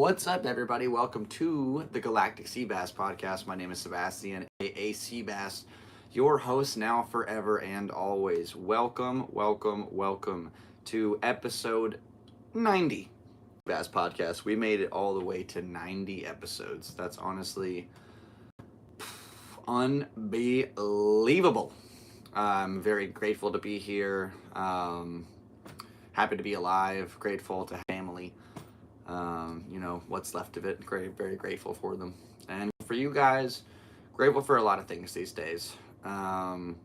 What's up, everybody? Welcome to the Galactic Seabass Podcast. My name is Sebastian, a.k.a. Seabass, your host now, forever, and always. Welcome to episode 90 Bass Podcast. We made it all the way to 90 episodes. That's honestly unbelievable. I'm very grateful to be here. Happy to be alive. Grateful to have family. What's left of it. Very grateful for them. And for you guys, grateful for a lot of things these days. And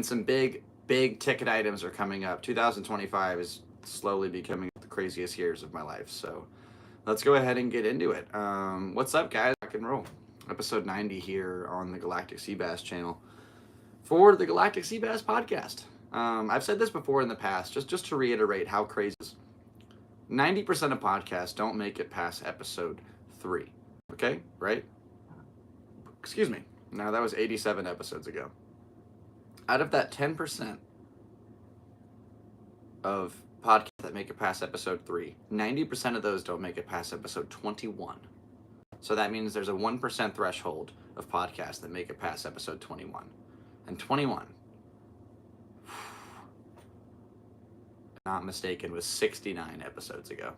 some big ticket items are coming up. 2025 is slowly becoming the craziest years of my life. So let's go ahead and get into it. What's up, guys? Rock and roll. Episode 90 here on the Galactic Seabass channel for the Galactic Seabass Podcast. I've said this before in the past, just to reiterate how crazy it is. 90% of podcasts don't make it past episode 3. Okay? Right? Excuse me. Now, that was 87 episodes ago. Out of that 10% of podcasts that make it past episode 3, 90% of those don't make it past episode 21. So that means there's a 1% threshold of podcasts that make it past episode 21. And 21, not mistaken, was 69 episodes ago.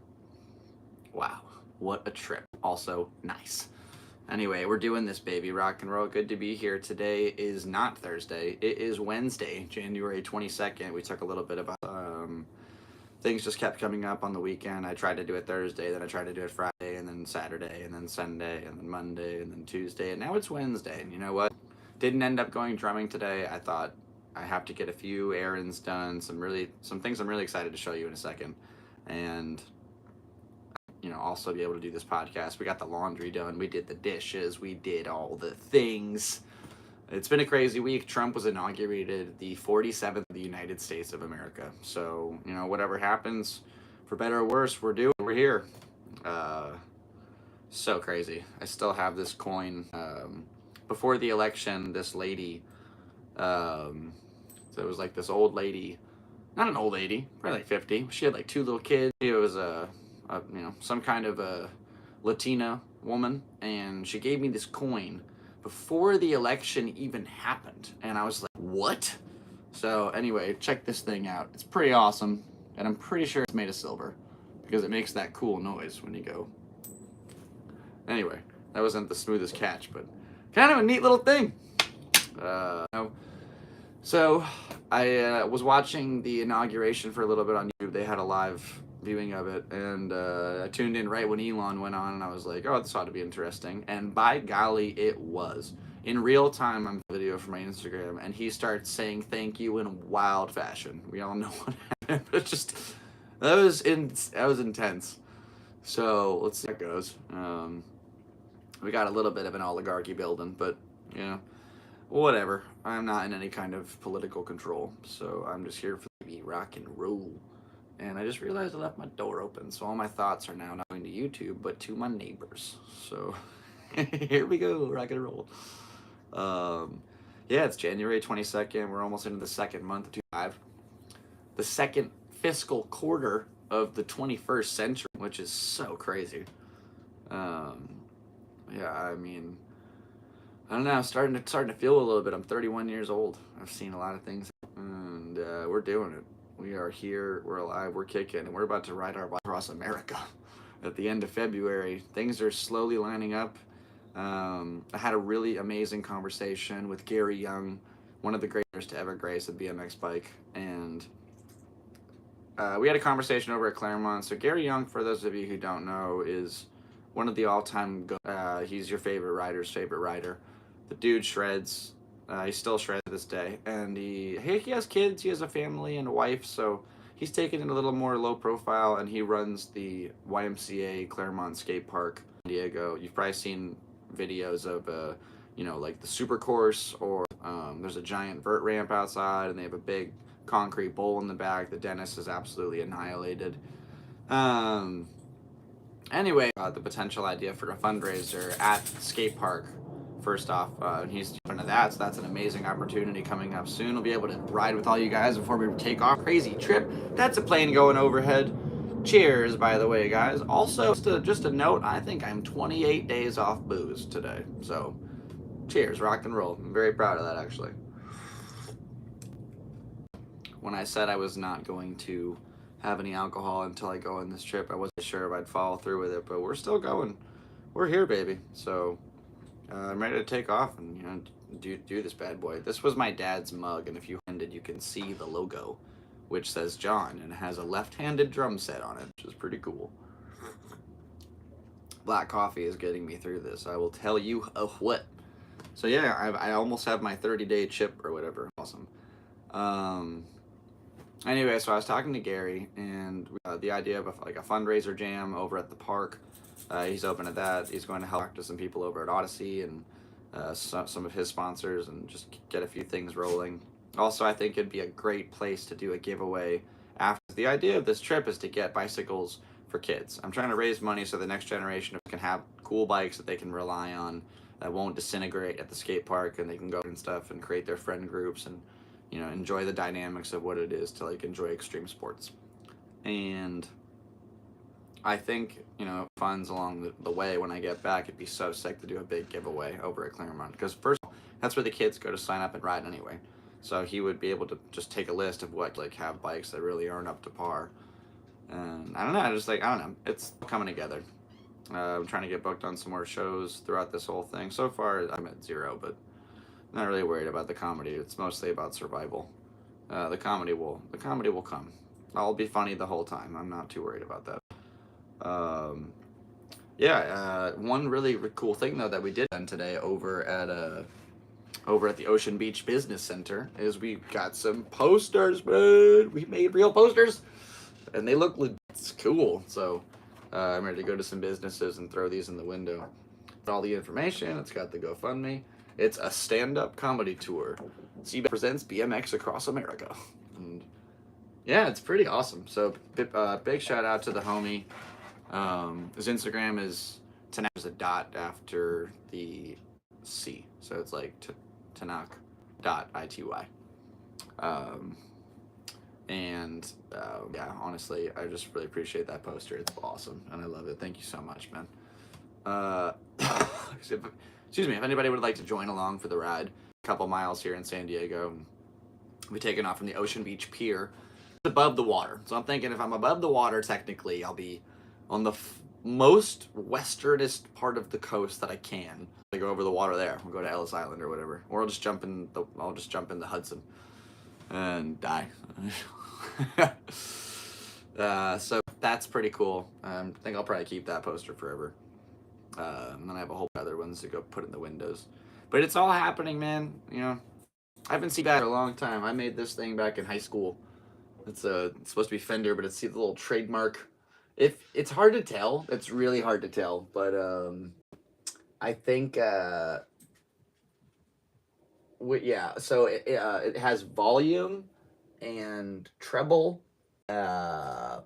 Wow, what a trip. Also nice. Anyway, we're doing this, baby. Rock and roll. Good to be here. Today is not Thursday. It is Wednesday, January 22nd. We took a little bit of things just kept coming up on the weekend. I tried to do it Thursday, then I tried to do it Friday, and then Saturday, and then Sunday, and then Monday, and then Tuesday, and now it's Wednesday. And you know what? Didn't end up going drumming today. I thought I have to get a few errands done, some things I'm really excited to show you in a second, and also be able to do this podcast. We got the laundry done, we did the dishes, we did all the things. It's been a crazy week. Trump was inaugurated the 47th of the United States of America. So, whatever happens, for better or worse, we're here. So crazy. I still have this coin. Before the election, this lady, so it was like this old lady, not an old lady, probably like 50. She had like 2 little kids. She was some kind of a Latina woman, and she gave me this coin before the election even happened, and I was like, what? So anyway, check this thing out. It's pretty awesome, and I'm pretty sure it's made of silver because it makes that cool noise when you go. Anyway, that wasn't the smoothest catch, but kind of a neat little thing. So I was watching the inauguration for a little bit on YouTube. They had a live viewing of it, and I tuned in right when Elon went on, and I was like, oh, this ought to be interesting. And by golly, it was. In real time, I'm video from my Instagram, and he starts saying thank you in wild fashion. We all know what happened, but that was intense. So let's see how it goes. We got a little bit of an oligarchy building, but whatever. I'm not in any kind of political control, so I'm just here for the rock and roll. And I just realized I left my door open, so all my thoughts are now not going to YouTube, but to my neighbors. So here we go, rock and roll. It's January 22nd. We're almost into the second month of 2025. The second fiscal quarter of the 21st century, which is so crazy. I don't know. I'm starting to feel a little bit. I'm 31 years old. I've seen a lot of things, and we're doing it. We are here, we're alive, we're kicking, and we're about to ride our bike across America at the end of February. Things are slowly lining up. I had a really amazing conversation with Gary Young, one of the greatest to ever grace a BMX bike, and we had a conversation over at Claremont. So Gary Young, for those of you who don't know, is one of the all-time he's your favorite rider's favorite rider. The dude shreds. He still shreds to this day, and he has kids, he has a family and a wife, so he's taken it a little more low profile, and he runs the YMCA Claremont Skate Park in San Diego. You've probably seen videos of like the super course, or there's a giant vert ramp outside, and they have a big concrete bowl in the back. The dentist is absolutely annihilated. Anyway, the potential idea for a fundraiser at skate park. First off, he's into that, so that's an amazing opportunity coming up soon. We'll be able to ride with all you guys before we take off. Crazy trip. That's a plane going overhead. Cheers, by the way, guys. Also, just a note, I think I'm 28 days off booze today. So, cheers, rock and roll. I'm very proud of that, actually. When I said I was not going to have any alcohol until I go on this trip, I wasn't sure if I'd follow through with it, but we're still going. We're here, baby. So, I'm ready to take off and, do this bad boy. This was my dad's mug, and if you handed, you can see the logo, which says John, and it has a left-handed drum set on it, which is pretty cool. Black coffee is getting me through this. I will tell you what. So yeah, I almost have my 30-day chip or whatever. Awesome. Anyway, so I was talking to Gary, and the idea of a fundraiser jam over at the park. He's open to that. He's going to help talk to some people over at Odyssey and some of his sponsors and just get a few things rolling. Also, I think it'd be a great place to do a giveaway after. The idea of this trip is to get bicycles for kids. I'm trying to raise money so the next generation can have cool bikes that they can rely on, that won't disintegrate at the skate park, and they can go and stuff and create their friend groups and, enjoy the dynamics of what it is to enjoy extreme sports. And I think, funds along the way when I get back, it'd be so sick to do a big giveaway over at Claremont. Because first of all, that's where the kids go to sign up and ride anyway. So he would be able to just take a list of what, have bikes that really aren't up to par. And I don't know, I don't know. It's coming together. I'm trying to get booked on some more shows throughout this whole thing. So far, I'm at 0, but I'm not really worried about the comedy. It's mostly about survival. The comedy will come. I'll be funny the whole time. I'm not too worried about that. One really cool thing though that we did today over at the Ocean Beach Business Center is we got some posters, man. We made real posters, and they look it's cool. So I'm ready to go to some businesses and throw these in the window. All the information. It's got the GoFundMe. It's a stand-up comedy tour. Seabass presents BMX across America. And yeah, it's pretty awesome. So big shout out to the homie. His Instagram is Tanak. There's a dot after the C, so it's like Tanak.ity. Honestly, I just really appreciate that poster. It's awesome, and I love it. Thank you so much, man. Excuse me, if anybody would like to join along for the ride, a couple miles here in San Diego, we're taking off from the Ocean Beach Pier. It's above the water, so I'm thinking if I'm above the water, technically, I'll be on the most westernest part of the coast that I can. I go over the water there. We'll go to Ellis Island or whatever, or I'll just jump in the Hudson and die. So that's pretty cool. I think I'll probably keep that poster forever. And then I have a whole other ones to go put in the windows. But it's all happening, man. I haven't seen that in a long time. I made this thing back in high school. It's supposed to be Fender, but it's the little trademark. It's hard to tell. It's really hard to tell. But I think so it has volume and treble. What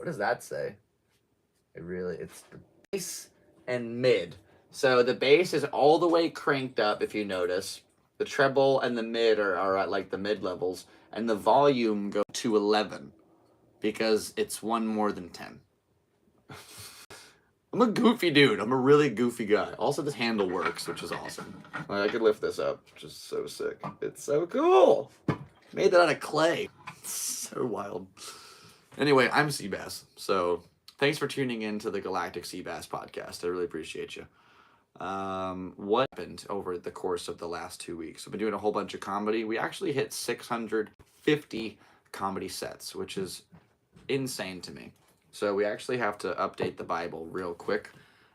does that say? It's the bass and mid. So the bass is all the way cranked up, if you notice. The treble and the mid are at the mid levels, and the volume goes to 11 because it's one more than 10. I'm a goofy dude. I'm a really goofy guy. Also, this handle works, which is awesome. I could lift this up, which is so sick. It's so cool. Made that out of clay. It's so wild. Anyway, I'm Seabass. So thanks for tuning in to the Galactic Seabass Podcast. I really appreciate you. What happened over the course of the last 2 weeks? I've been doing a whole bunch of comedy. We actually hit 650 comedy sets, which is insane to me. So we actually have to update the Bible real quick.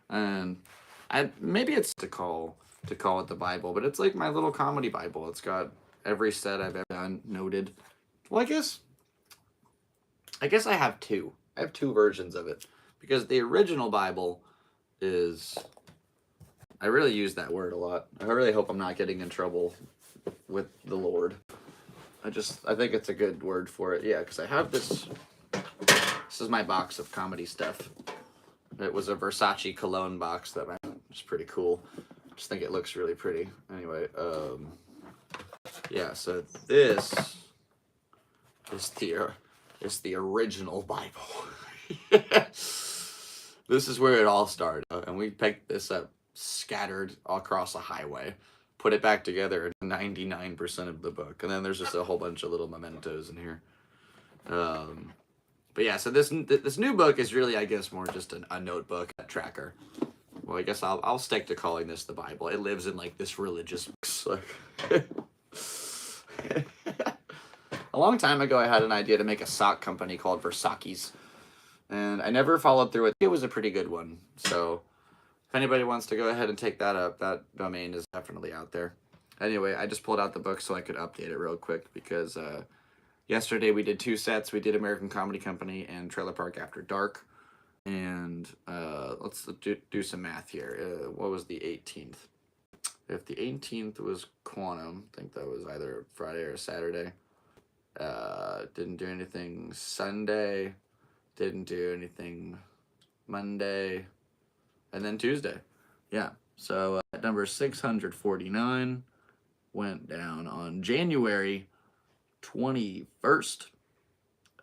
And maybe it's to call it the Bible, but it's like my little comedy Bible. It's got every set I've ever done noted. Well, I guess I have two. I have two versions of it. Because the original Bible is... I really use that word a lot. I really hope I'm not getting in trouble with the Lord. I think it's a good word for it. Yeah, because I have this... This is my box of comedy stuff. It was a Versace cologne box that was pretty cool. I just think it looks really pretty. Anyway, so this is the original Bible. This is where it all started, and we picked this up scattered across a highway, put it back together at 99% of the book, and then there's just a whole bunch of little mementos in here. But yeah, so this new book is really, I guess, more just a notebook, a tracker. Well, I guess I'll stick to calling this the Bible. It lives in like this religious book. A long time ago, I had an idea to make a sock company called Versace's, and I never followed through with it. It was a pretty good one, so if anybody wants to go ahead and take that up, that domain is definitely out there. Anyway, I just pulled out the book so I could update it real quick because yesterday we did 2 sets. We did American Comedy Company and Trailer Park After Dark, and let's do some math here. What was the 18th? If the 18th was Quantum, I think that was either Friday or Saturday. Didn't do anything Sunday, didn't do anything Monday, and then Tuesday. Yeah, so number 649 went down on January 21st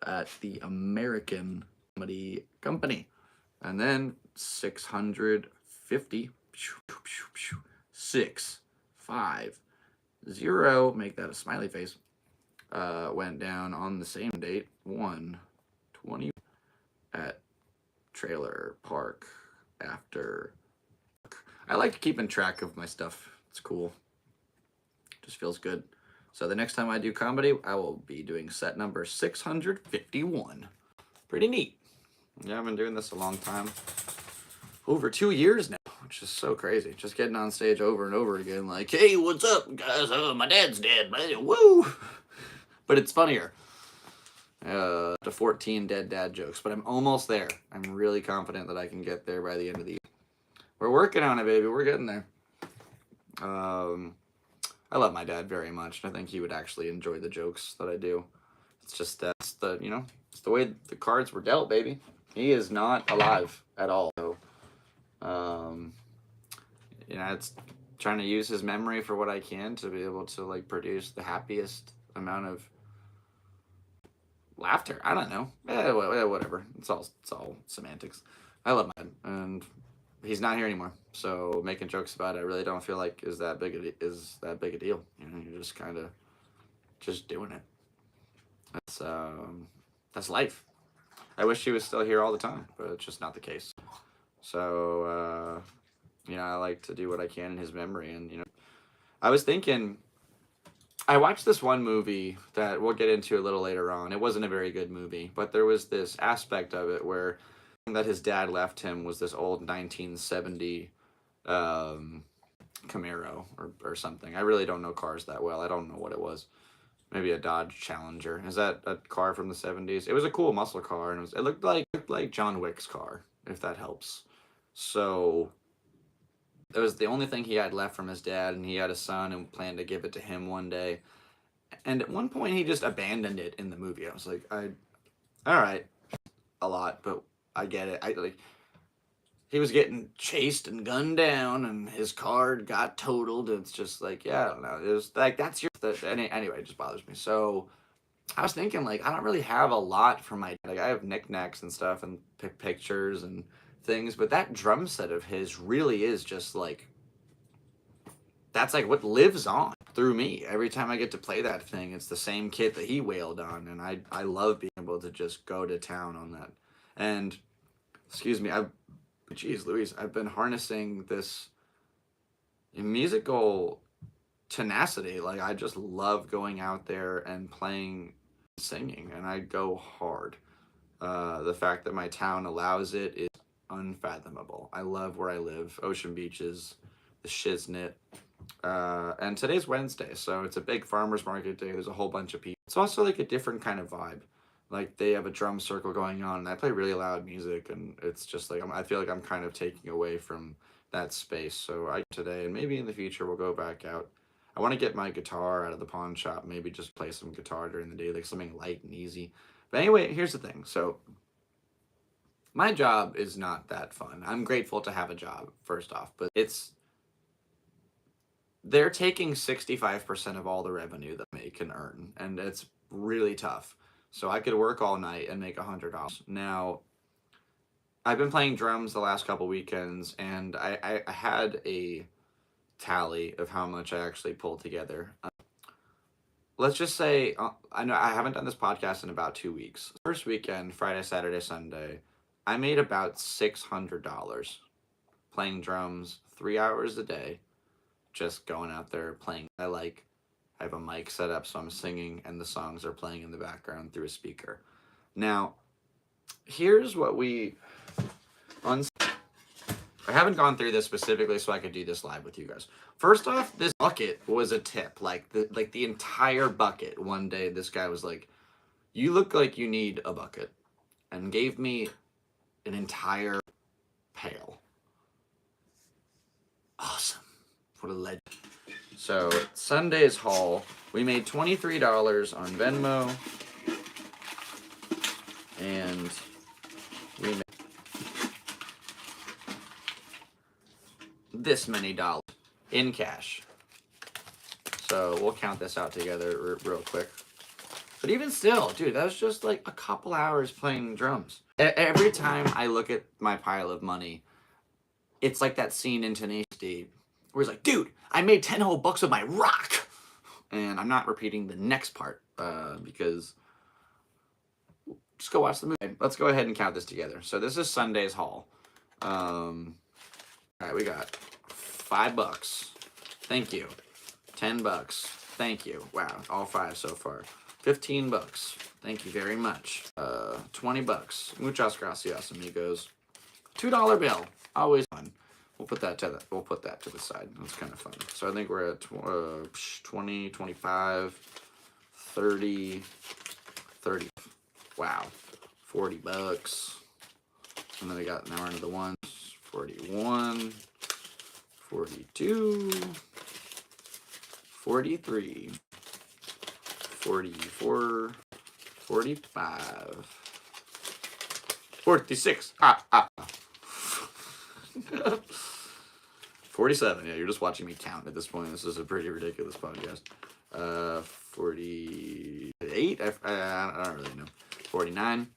at the American Comedy Company. And then 650, 6, 5, 0, make that a smiley face, went down on the same date, 1/20 at Trailer Park After. I like keeping track of my stuff. It's cool. Just feels good. So the next time I do comedy, I will be doing set number 651. Pretty neat. Yeah, I've been doing this a long time. Over 2 years now, which is so crazy. Just getting on stage over and over again, like, hey, what's up, guys? Oh, my dad's dead. Woo! But it's funnier. To 14 dead dad jokes, but I'm almost there. I'm really confident that I can get there by the end of the year. We're working on it, baby. We're getting there. I love my dad very much, and I think he would actually enjoy the jokes that I do. It's just it's the way the cards were dealt, baby. He is not alive at all. So, it's trying to use his memory for what I can to be able to like produce the happiest amount of laughter. I don't know. Whatever. It's all semantics. I love my dad, and he's not here anymore. So making jokes about it, I really don't feel like is that big a deal. You're just kind of just doing it. That's life. I wish he was still here all the time, but it's just not the case. So I like to do what I can in his memory, and I was thinking. I watched this one movie that we'll get into a little later on. It wasn't a very good movie, but there was this aspect of it where that his dad left him was this old 1970 Camaro or something. I really don't know cars that well. I don't know what it was. Maybe a Dodge Challenger. Is that a car from the 70s? It was a cool muscle car, and it looked like John Wick's car, if that helps. So it was the only thing he had left from his dad, and he had a son and planned to give it to him one day. And at one point, he just abandoned it in the movie. I was like, all right, a lot, but I get it. He was getting chased and gunned down, and his car got totaled. And it's just like, yeah, I don't know. It was like, that's your... Anyway, it just bothers me. So I was thinking, like, I don't really have a lot from my... Like, I have knickknacks and stuff and pictures and things, but that drum set of his really is just, like... That's, like, what lives on through me. Every time I get to play that thing, it's the same kit that he wailed on, and I love being able to just go to town on that. And, excuse me, Jeez Louise, I've been harnessing this musical tenacity. Like, I just love going out there and playing, singing, and I go hard. The fact that my town allows it is unfathomable. I love where I live. Ocean beaches, the shiznit. And today's Wednesday, so it's a big farmer's market day. There's a whole bunch of people. It's also like a different kind of vibe. Like, they have a drum circle going on, and I play really loud music, and it's just like, I feel like I'm kind of taking away from that space. So today, and maybe in the future, we'll go back out. I want to get my guitar out of the pawn shop, maybe just play some guitar during the day, like something light and easy. But anyway, here's the thing. So my job is not that fun. I'm grateful to have a job, first off, but they're taking 65% of all the revenue that they can earn, and it's really tough. So I could work all night and make $100. Now, I've been playing drums the last couple weekends, and I had a tally of how much I actually pulled together. Let's just say, I know I haven't done this podcast in about 2 weeks. First weekend, Friday, Saturday, Sunday, I made about $600 playing drums 3 hours a day, just going out there playing. I have a mic set up, so I'm singing, and the songs are playing in the background through a speaker. Now, here's what I haven't gone through this specifically so I could do this live with you guys. First off, this bucket was a tip. Like the entire bucket. One day this guy was like, "You look like you need a bucket," and gave me an entire pail. Awesome. What a legend. So, Sunday's haul, we made $23 on Venmo, and we made this many dollars in cash. So we'll count this out together real quick. But even still, dude, that was just like a couple hours playing drums. Every time I look at my pile of money, it's like that scene in Tenacious D where he's like, dude, I made 10 whole bucks with my rock. And I'm not repeating the next part because just go watch the movie. Let's go ahead and count this together. So this is Sunday's haul. All right, we got $5. Thank you. $10. Thank you. Wow, all 5 so far. $15. Thank you very much. $20. Muchas gracias, amigos. $2 bill. Always fun. We'll put that to the side. That's kind of fun. So I think we're at 20, 25, 30, 30. Wow. $40. And then we got, now we're into the ones. 41, 42, 43, 44, 45, 46. 47. Yeah, you're just watching me count at this point. This is a pretty ridiculous podcast. 48. I don't really know. 49.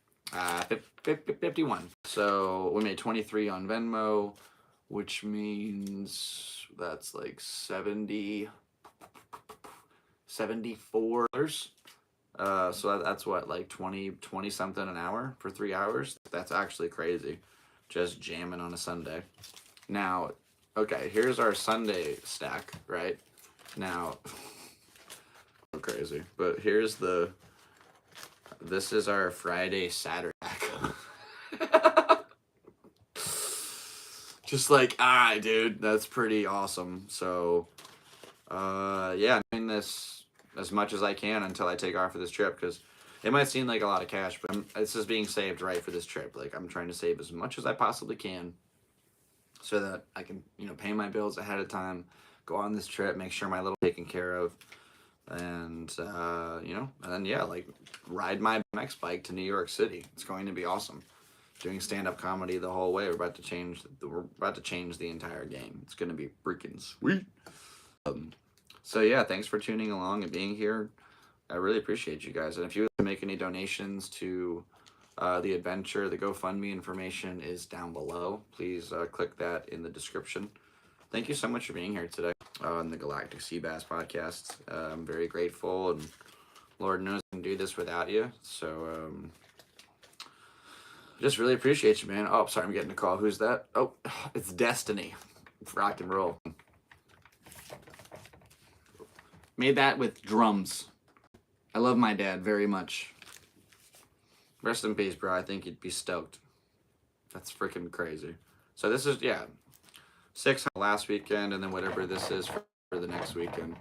51. So we made 23 on Venmo, which means that's like $74. So that's what, like 20 something an hour for 3 hours? That's actually crazy. Just jamming on a Sunday. Now, okay, here's our Sunday stack, right? Now, crazy. But here's this is our Friday, Saturday stack. Just like, dude, that's pretty awesome. So, yeah, I'm doing this as much as I can until I take off for this trip, because it might seem like a lot of cash, but this is being saved right for this trip. Like, I'm trying to save as much as I possibly can so that I can, pay my bills ahead of time, go on this trip, make sure my little taken care of, and, and then, yeah, like, ride my BMX bike to New York City. It's going to be awesome. Doing stand-up comedy the whole way. We're about to change the entire game. It's going to be freaking sweet. So, yeah, thanks for tuning along and being here. I really appreciate you guys. And if you would like to make any donations to the adventure, the GoFundMe information is down below. Please click that in the description. Thank you so much for being here today on the Galactic Seabass Podcast. I'm very grateful, and Lord knows I can do this without you. So, just really appreciate you, man. Oh, sorry, I'm getting a call. Who's that? Oh, it's Destiny. Rock and roll. Made that with drums. I love my dad very much. Rest in peace, bro. I think you'd be stoked. That's freaking crazy. So this is, 6 last weekend, and then whatever this is for the next weekend.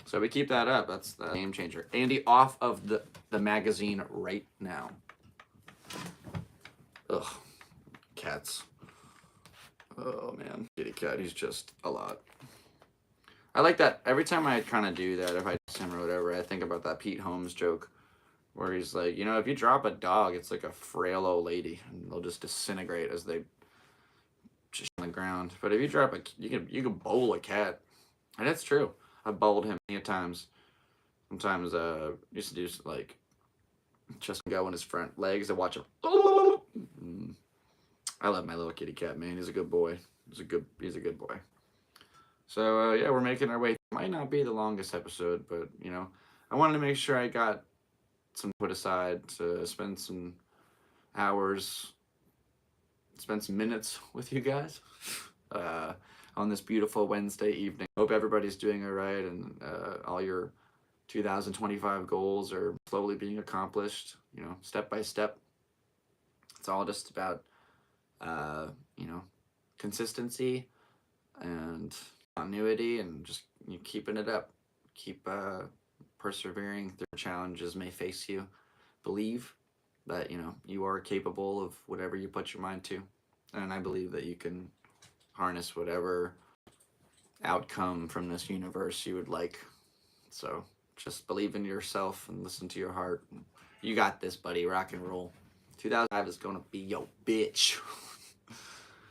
So we keep that up. That's the game changer. Andy off of the magazine right now. Ugh. Cats. Oh, man. Kitty cat, he's just a lot. I like that. Every time I kind of do that, if I text him or whatever, I think about that Pete Holmes joke where he's like, if you drop a dog, it's like a frail old lady, and they'll just disintegrate as they just on the ground. But if you drop you can bowl a cat. And that's true. I've bowled him many times. Sometimes used to do like just go in his front legs and watch him. I love my little kitty cat, man. He's a good boy. He's a good boy. So yeah, we're making our way. Might not be the longest episode, but I wanted to make sure I got some put aside to hours, spend some minutes with you guys uh, on this beautiful Wednesday evening. Hope everybody's doing all right, and all your 2025 goals are slowly being accomplished. Step by step. It's all just about consistency and continuity, and just keeping it up. Keep persevering through challenges may face you. Believe that you are capable of whatever you put your mind to, and I believe that you can harness whatever outcome from this universe you would like. So just believe in yourself and listen to your heart. You got this, buddy. Rock and roll. 2005 is gonna be your bitch.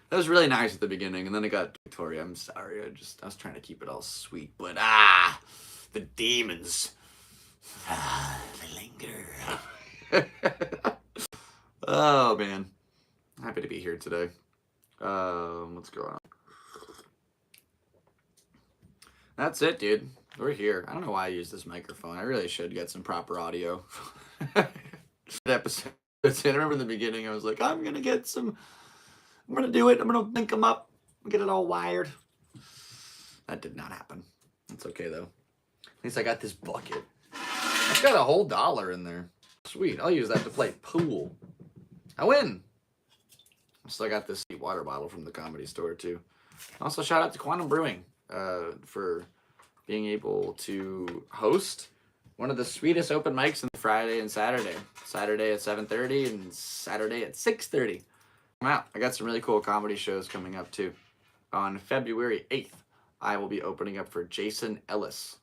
That was really nice at the beginning, and then it got Victoria. I'm sorry. I was trying to keep it all sweet, but the demons, they linger. Oh man, happy to be here today. What's going on? That's it, dude. We're here. I don't know why I use this microphone. I really should get some proper audio. Episode. I remember in the beginning, I was like, I'm gonna do it. I'm gonna link them up, get it all wired. That did not happen. It's okay though. At least I got this bucket. It's got a whole $1 in there. Sweet. I'll use that to play pool. I win. I still got this water bottle from the Comedy Store too. Also, shout out to Quantum Brewing for being able to host one of the sweetest open mics on Friday and Saturday. Saturday at 7:30 and Saturday at 6:30. Come out. I got some really cool comedy shows coming up too. On February 8th, I will be opening up for Jason Ellis,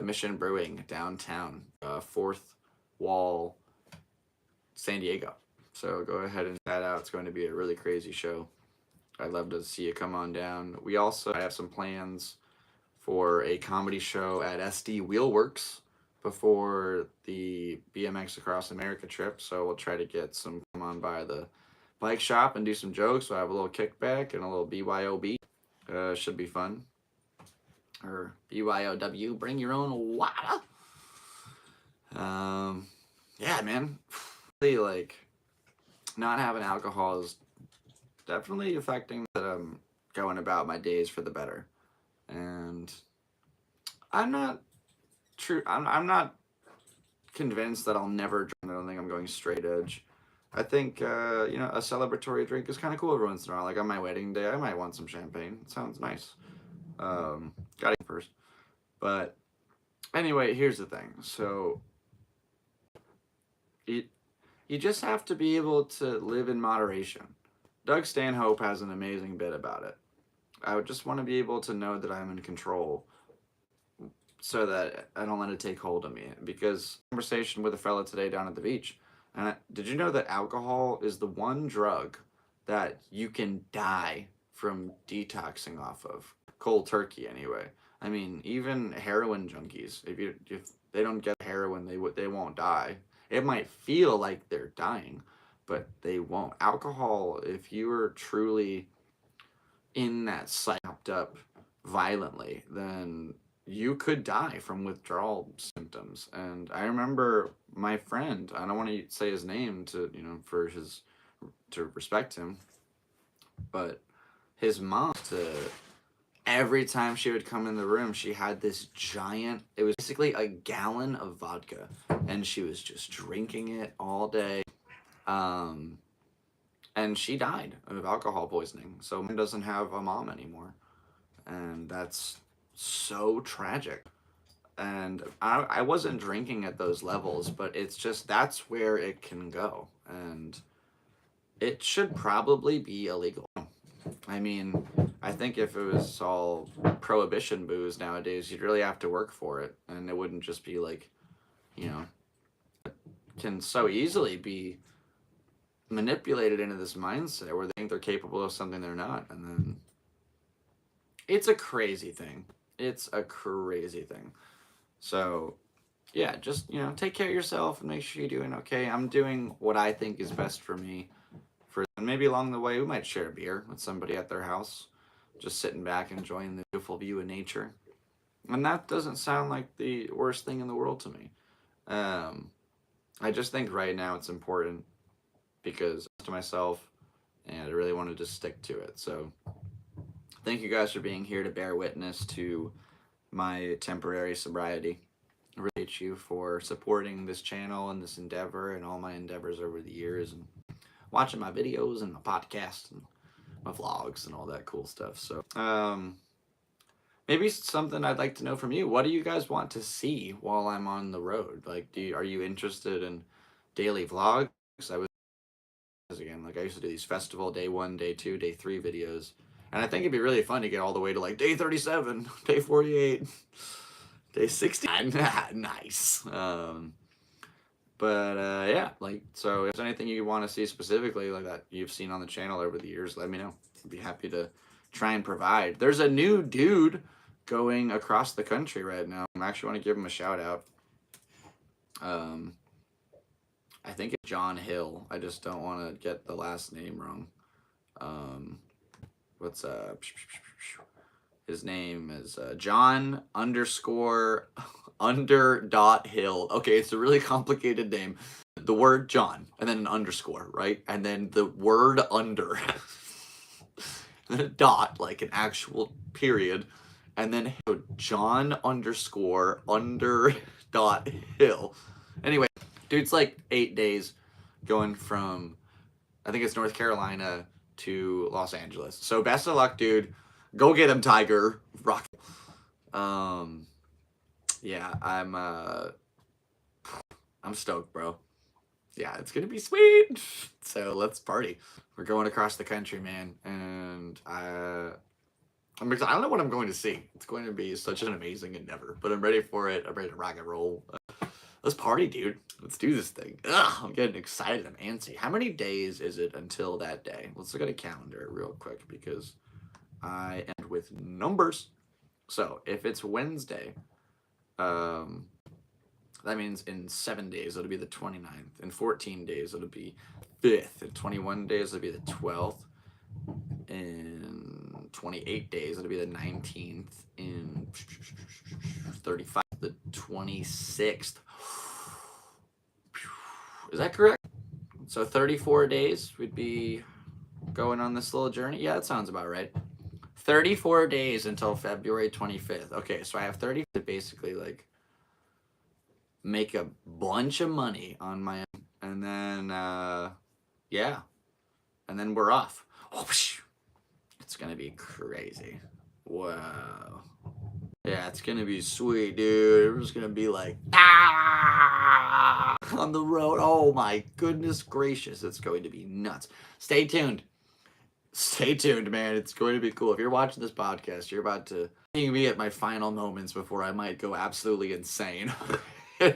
Mission Brewing downtown, Fourth Wall, San Diego. So go ahead and check that out. It's going to be a really crazy show. I'd love to see you come on down. I have some plans for a comedy show at SD Wheelworks before the BMX Across America trip. So we'll try to get some come on by the bike shop and do some jokes. So I have a little kickback and a little BYOB. Should be fun. Or BYOW, bring your own water. Yeah, man. Really, like, not having alcohol is definitely affecting that I'm going about my days for the better. And I'm not convinced that I'll never drink. I don't think I'm going straight edge. I think, a celebratory drink is kind of cool every once in a while. Like on my wedding day, I might want some champagne. It sounds nice. Gotta eat first. But anyway, here's the thing. So you just have to be able to live in moderation. Doug Stanhope has an amazing bit about it. I would just want to be able to know that I'm in control so that I don't let it take hold of me. Because conversation with a fella today down at the beach, and did you know that alcohol is the one drug that you can die from detoxing off of? Cold turkey, anyway. I mean, even heroin junkies, if they don't get heroin, they won't die. It might feel like they're dying, but they won't. Alcohol, if you are truly in that psyched up violently, then you could die from withdrawal symptoms. And I remember my friend, I don't want to say his name to respect him, but his mom, every time she would come in the room, she had this giant, it was basically a gallon of vodka, and she was just drinking it all day. And she died of alcohol poisoning. So mom doesn't have a mom anymore. And that's so tragic. And I wasn't drinking at those levels, but it's just, that's where it can go. And it should probably be illegal. I mean, I think if it was all prohibition booze nowadays, you'd really have to work for it. And it wouldn't just be like, it can so easily be manipulated into this mindset where they think they're capable of something they're not. And then it's a crazy thing. It's a crazy thing. So, yeah, just, take care of yourself and make sure you're doing okay. I'm doing what I think is best for me and maybe along the way we might share a beer with somebody at their house, just sitting back enjoying the beautiful view of nature. And that doesn't sound like the worst thing in the world to me. I just think right now it's important because to myself, and I really wanted to stick to it. So thank you guys for being here to bear witness to my temporary sobriety. I really appreciate you for supporting this channel and this endeavor and all my endeavors over the years, and watching my videos and my podcasts and my vlogs and all that cool stuff. So maybe something I'd like to know from you. What do you guys want to see while I'm on the road? Like, are you interested in daily vlogs? Again, like I used to do these festival day 1, day 2, day 3 videos. And I think it'd be really fun to get all the way to like day 37, day 48, day 60. Nice. Yeah, like, so if there's anything you want to see specifically like that you've seen on the channel over the years, let me know. I'd be happy to try and provide. There's a new dude going across the country right now. I actually want to give him a shout out. I think it's John Hill. I just don't want to get the last name wrong. His name is John _under.hill. Okay, it's a really complicated name. The word John, and then an underscore, right? And then the word under. And then a dot, like an actual period. And then John _under.hill. Anyway, dude's like 8 days going from, I think it's North Carolina to Los Angeles. So best of luck, dude. Go get him, Tiger. Rock. Yeah, I'm stoked, bro. Yeah, it's gonna be sweet. So let's party. We're going across the country, man, and I'm excited. I don't know what I'm going to see. It's going to be such an amazing endeavor, but I'm ready for it. I'm ready to rock and roll. Let's party, dude. Let's do this thing. Ugh, I'm getting excited. I'm antsy. How many days is it until that day? Let's look at a calendar real quick because I end with numbers. So if it's Wednesday, that means in 7 days it'll be the 29th. In 14 days it'll be 5th. In 21 days it'll be the 12th. In 28 days it'll be the 19th. In 35, the 26th. Is that correct? So 34 days we'd be going on this little journey. Yeah, that sounds about right. 34 days until February 25th. Okay, so I have 30 to basically like make a bunch of money on my own. And then yeah, and then we're off. It's gonna be crazy. Wow. Yeah, it's gonna be sweet, dude. We're just gonna be like on the road. Oh my goodness gracious, it's going to be nuts. Stay tuned. Stay tuned, man. It's going to be cool. If you're watching this podcast, you're about to see me at my final moments before I might go absolutely insane.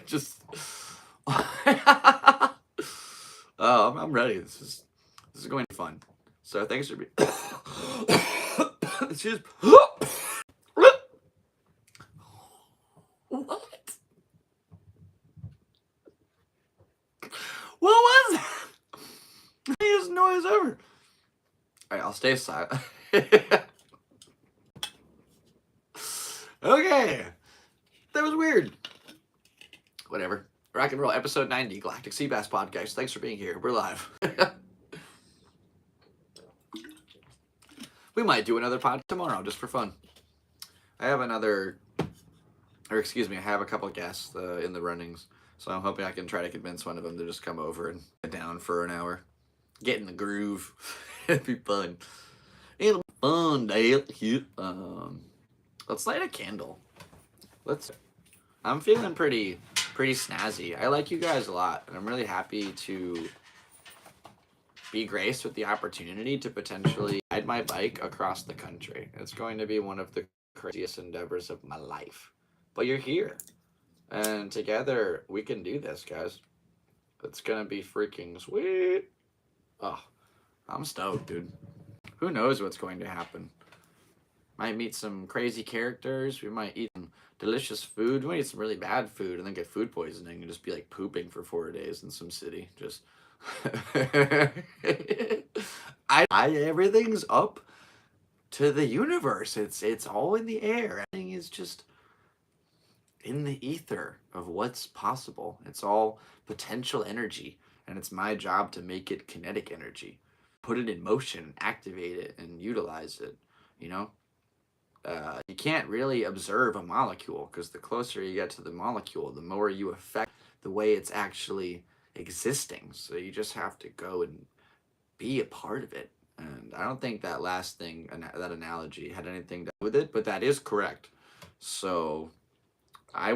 Just oh, I'm ready. This is going to be fun. So thanks for being excuse what? What was that? Biggest noise ever. Alright, I'll stay silent. Okay. That was weird. Whatever. Rock and roll, episode 90, Galactic Seabass Podcast. Thanks for being here. We're live. We might do another pod tomorrow just for fun. I have I have a couple guests in the runnings, so I'm hoping I can try to convince one of them to just come over and get down for an hour. Get in the groove. It'd be fun. It'll be fun, Dale. Let's light a candle. I'm feeling pretty snazzy. I like you guys a lot, and I'm really happy to be graced with the opportunity to potentially ride my bike across the country. It's going to be one of the craziest endeavors of my life. But you're here, and together we can do this, guys. It's gonna be freaking sweet. Oh, I'm stoked, dude. Who knows what's going to happen? Might meet some crazy characters. We might eat some delicious food. We might eat some really bad food and then get food poisoning and just be like pooping for 4 days in some city. Just Everything's up to the universe. It's all in the air. Everything is just in the ether of what's possible. It's all potential energy, and it's my job to make it kinetic energy, put it in motion, activate it, and utilize it. You know, you can't really observe a molecule, because the closer you get to the molecule, the more you affect the way it's actually existing. So you just have to go and be a part of it. And I don't think that last thing, that analogy, had anything to do with it, but that is correct. So I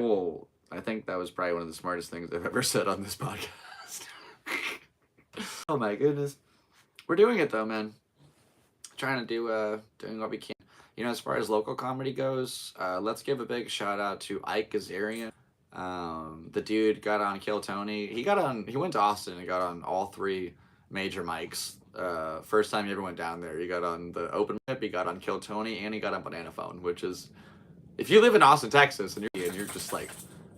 think that was probably one of the smartest things I've ever said on this podcast. Oh my goodness. We're doing it though, man. Trying to doing what we can. You know, as far as local comedy goes, let's give a big shout out to Ike Gazarian. The dude got on Kill Tony. He went to Austin and got on all 3 major mics. First time he ever went down there, he got on the open mic, he got on Kill Tony, and he got on Banana Phone, which is, if you live in Austin, Texas, and you're just like,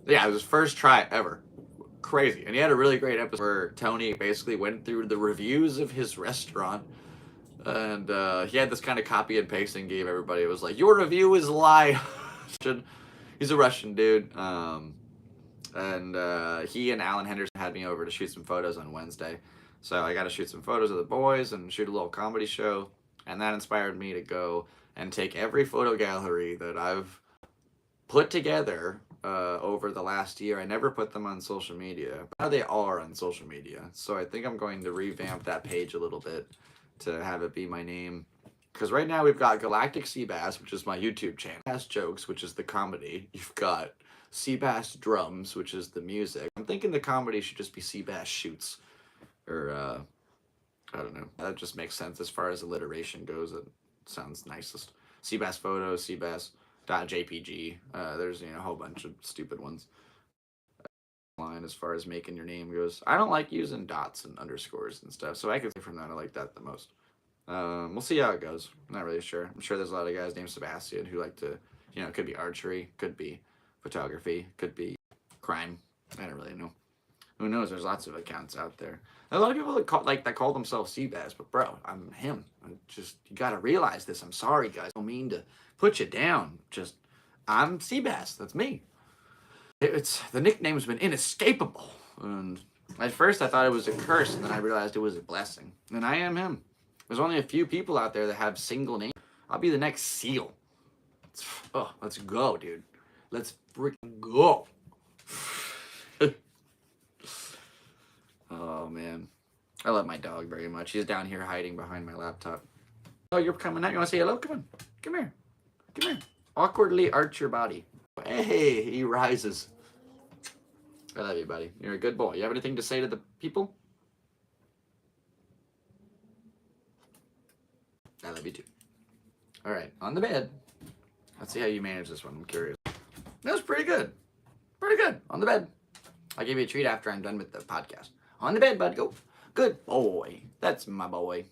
yeah, it was his first try ever. Crazy. And he had a really great episode where Tony basically went through the reviews of his restaurant, and he had this kind of copy and paste and gave everybody. It was like, your review is a lie. He's a Russian dude. And he and Alan Henderson had me over to shoot some photos on Wednesday. So I got to shoot some photos of the boys and shoot a little comedy show. And that inspired me to go and take every photo gallery that I've put together over the last year. I never put them on social media. But now they are on social media. So I think I'm going to revamp that page a little bit to have it be my name. Because right now we've got Galactic Seabass, which is my YouTube channel. Seabass Jokes, which is the comedy. You've got Seabass Drums, which is the music. I'm thinking the comedy should just be Seabass Shoots. Or, I don't know. That just makes sense as far as alliteration goes. It sounds nicest. Seabass Photos, Seabass.jpg. There's, a whole bunch of stupid ones. Line as far as making your name goes. I don't like using dots and underscores and stuff, so I could say from that I like that the most. We'll see how it goes. I'm not really sure. I'm sure there's a lot of guys named Sebastian who like to, it could be archery, could be photography, could be crime. I don't really know. Who knows? There's lots of accounts out there. A lot of people that call themselves Seabass, but bro, I'm him. You gotta realize this. I'm sorry, guys. I don't mean to put you down. I'm Seabass. That's me. The nickname's been inescapable. And at first I thought it was a curse, and then I realized it was a blessing. And I am him. There's only a few people out there that have single names. I'll be the next SEAL. Let's go, dude. Let's freaking go. Oh, man. I love my dog very much. He's down here hiding behind my laptop. Oh, you're coming out? You want to say hello? Come on. Come here. Come here. Awkwardly arch your body. Hey, he rises. I love you, buddy. You're a good boy. You have anything to say to the people? I love you too. All right, on the bed. Let's see how you manage this one. I'm curious. That was pretty good. Pretty good. On the bed. I'll give you a treat after I'm done with the podcast. On the bed, bud. Go. Good boy. That's my boy.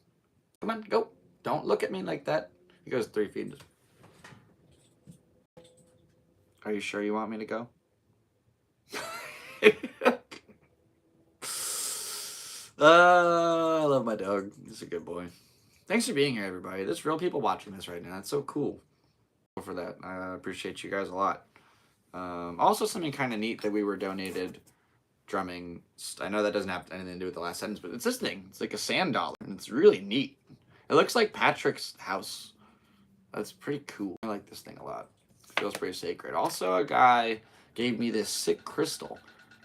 Come on, go. Don't look at me like that. He goes 3 feet. Are you sure you want me to go? I love my dog. He's a good boy. Thanks for being here, everybody. There's real people watching this right now. It's so cool. For that, I appreciate you guys a lot. Also, something kind of neat that we were donated drumming. I know that doesn't have anything to do with the last sentence, but it's this thing. It's like a sand dollar, and it's really neat. It looks like Patrick's house. That's pretty cool. I like this thing a lot. It feels pretty sacred. Also, a guy gave me this sick crystal,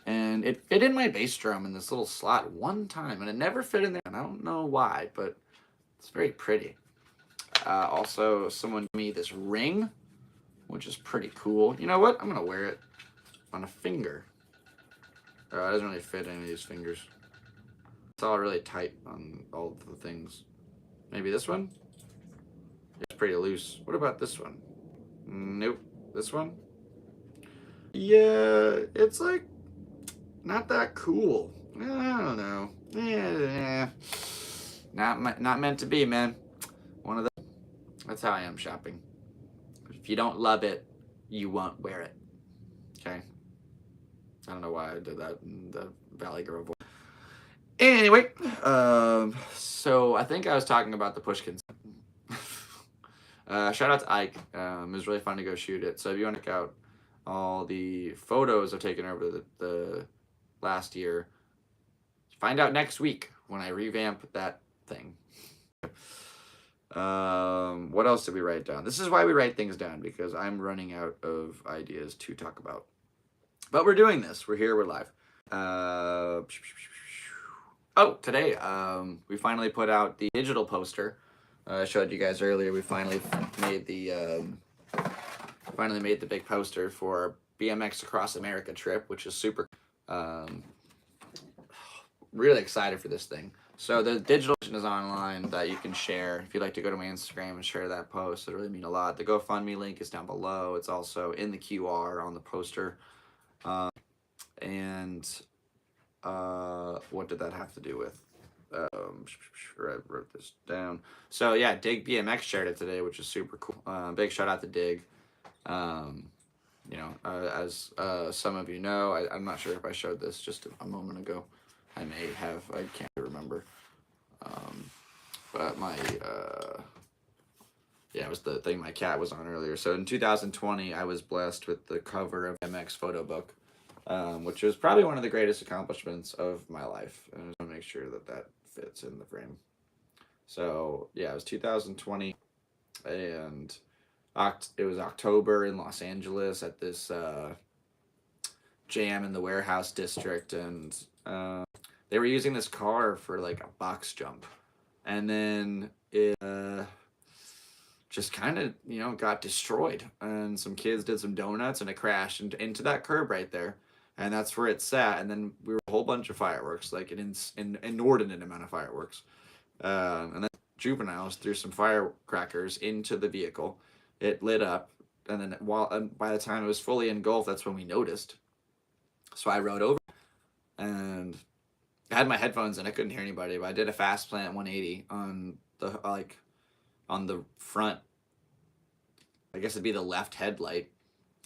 and it fit in my bass drum in this little slot one time, and it never fit in there, and I don't know why, but it's very pretty. Also, someone gave me this ring, which is pretty cool. You know what? I'm going to wear it on a finger. It doesn't really fit any of these fingers. It's all really tight on all the things. Maybe this one? It's pretty loose. What about this one? Nope. This one? Yeah, it's like not that cool. I don't know. Yeah. Not meant to be, man. One of the. That's how I am shopping. If you don't love it, you won't wear it. Okay? I don't know why I did that in the Valley Girl voice. Anyway, so I think I was talking about the Pushkins. Shout out to Ike. It was really fun to go shoot it. So if you want to check out all the photos I've taken over the last year, find out next week when I revamp that thing. What else did we write down? This is why we write things down, because I'm running out of ideas to talk about. But we're doing this. We're here. We're live. Today we finally put out the digital poster. I showed you guys earlier. We finally made the big poster for our BMX Across America trip, which is super. Really excited for this thing. So the digital version is online that you can share. If you'd like to go to my Instagram and share that post, it really mean a lot. The GoFundMe link is down below. It's also in the QR on the poster. What did that have to do with? I wrote this down. So yeah, Dig BMX shared it today, which is super cool. Big shout out to Dig. As some of you know, I'm not sure if I showed this just a moment ago. I may have. I can't remember. But it was the thing my cat was on earlier. So in 2020, I was blessed with the cover of MX photo book, which was probably one of the greatest accomplishments of my life. And I just want to make sure that fits in the frame. So yeah, it was 2020, and it was October in Los Angeles at this jam in the warehouse district, and they were using this car for like a box jump, and then it just kind of got destroyed, and some kids did some donuts, and it crashed into that curb right there, and that's where it sat. And then we were a whole bunch of fireworks, like an inordinate amount of fireworks, and then juveniles threw some firecrackers into the vehicle. It lit up, and then by the time it was fully engulfed, that's when we noticed. So I rode over, and I had my headphones and I couldn't hear anybody, but I did a fast plant 180 on the front. I guess it'd be the left headlight,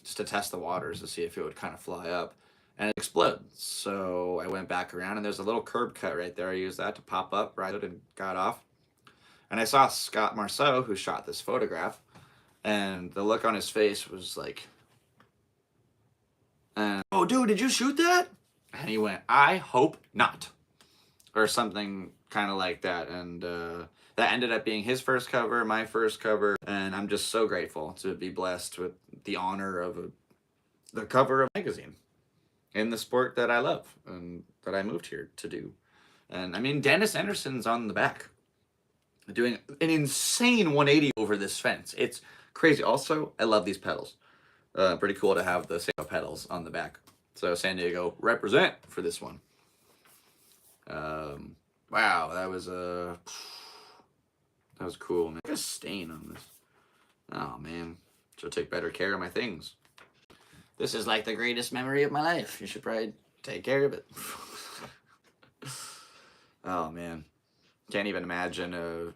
just to test the waters to see if it would kind of fly up, and it exploded. So I went back around, and there's a little curb cut right there. I used that to pop up, right, and got off. And I saw Scott Marceau, who shot this photograph, and the look on his face was like, "Oh, dude, did you shoot that?" And he went, "I hope not," or something kind of like that. And that ended up being his first cover, my first cover, and I'm just so grateful to be blessed with the honor of the cover of a magazine in the sport that I love and that I moved here to do. And I mean, Dennis Anderson's on the back doing an insane 180 over this fence. It's crazy. Also, I love these pedals. Pretty cool to have the San Diego pedals on the back. So San Diego represent for this one. Wow, that was cool, man. Look at a stain on this. Oh man, should take better care of my things. This is like the greatest memory of my life. You should probably take care of it. Oh man, can't even imagine.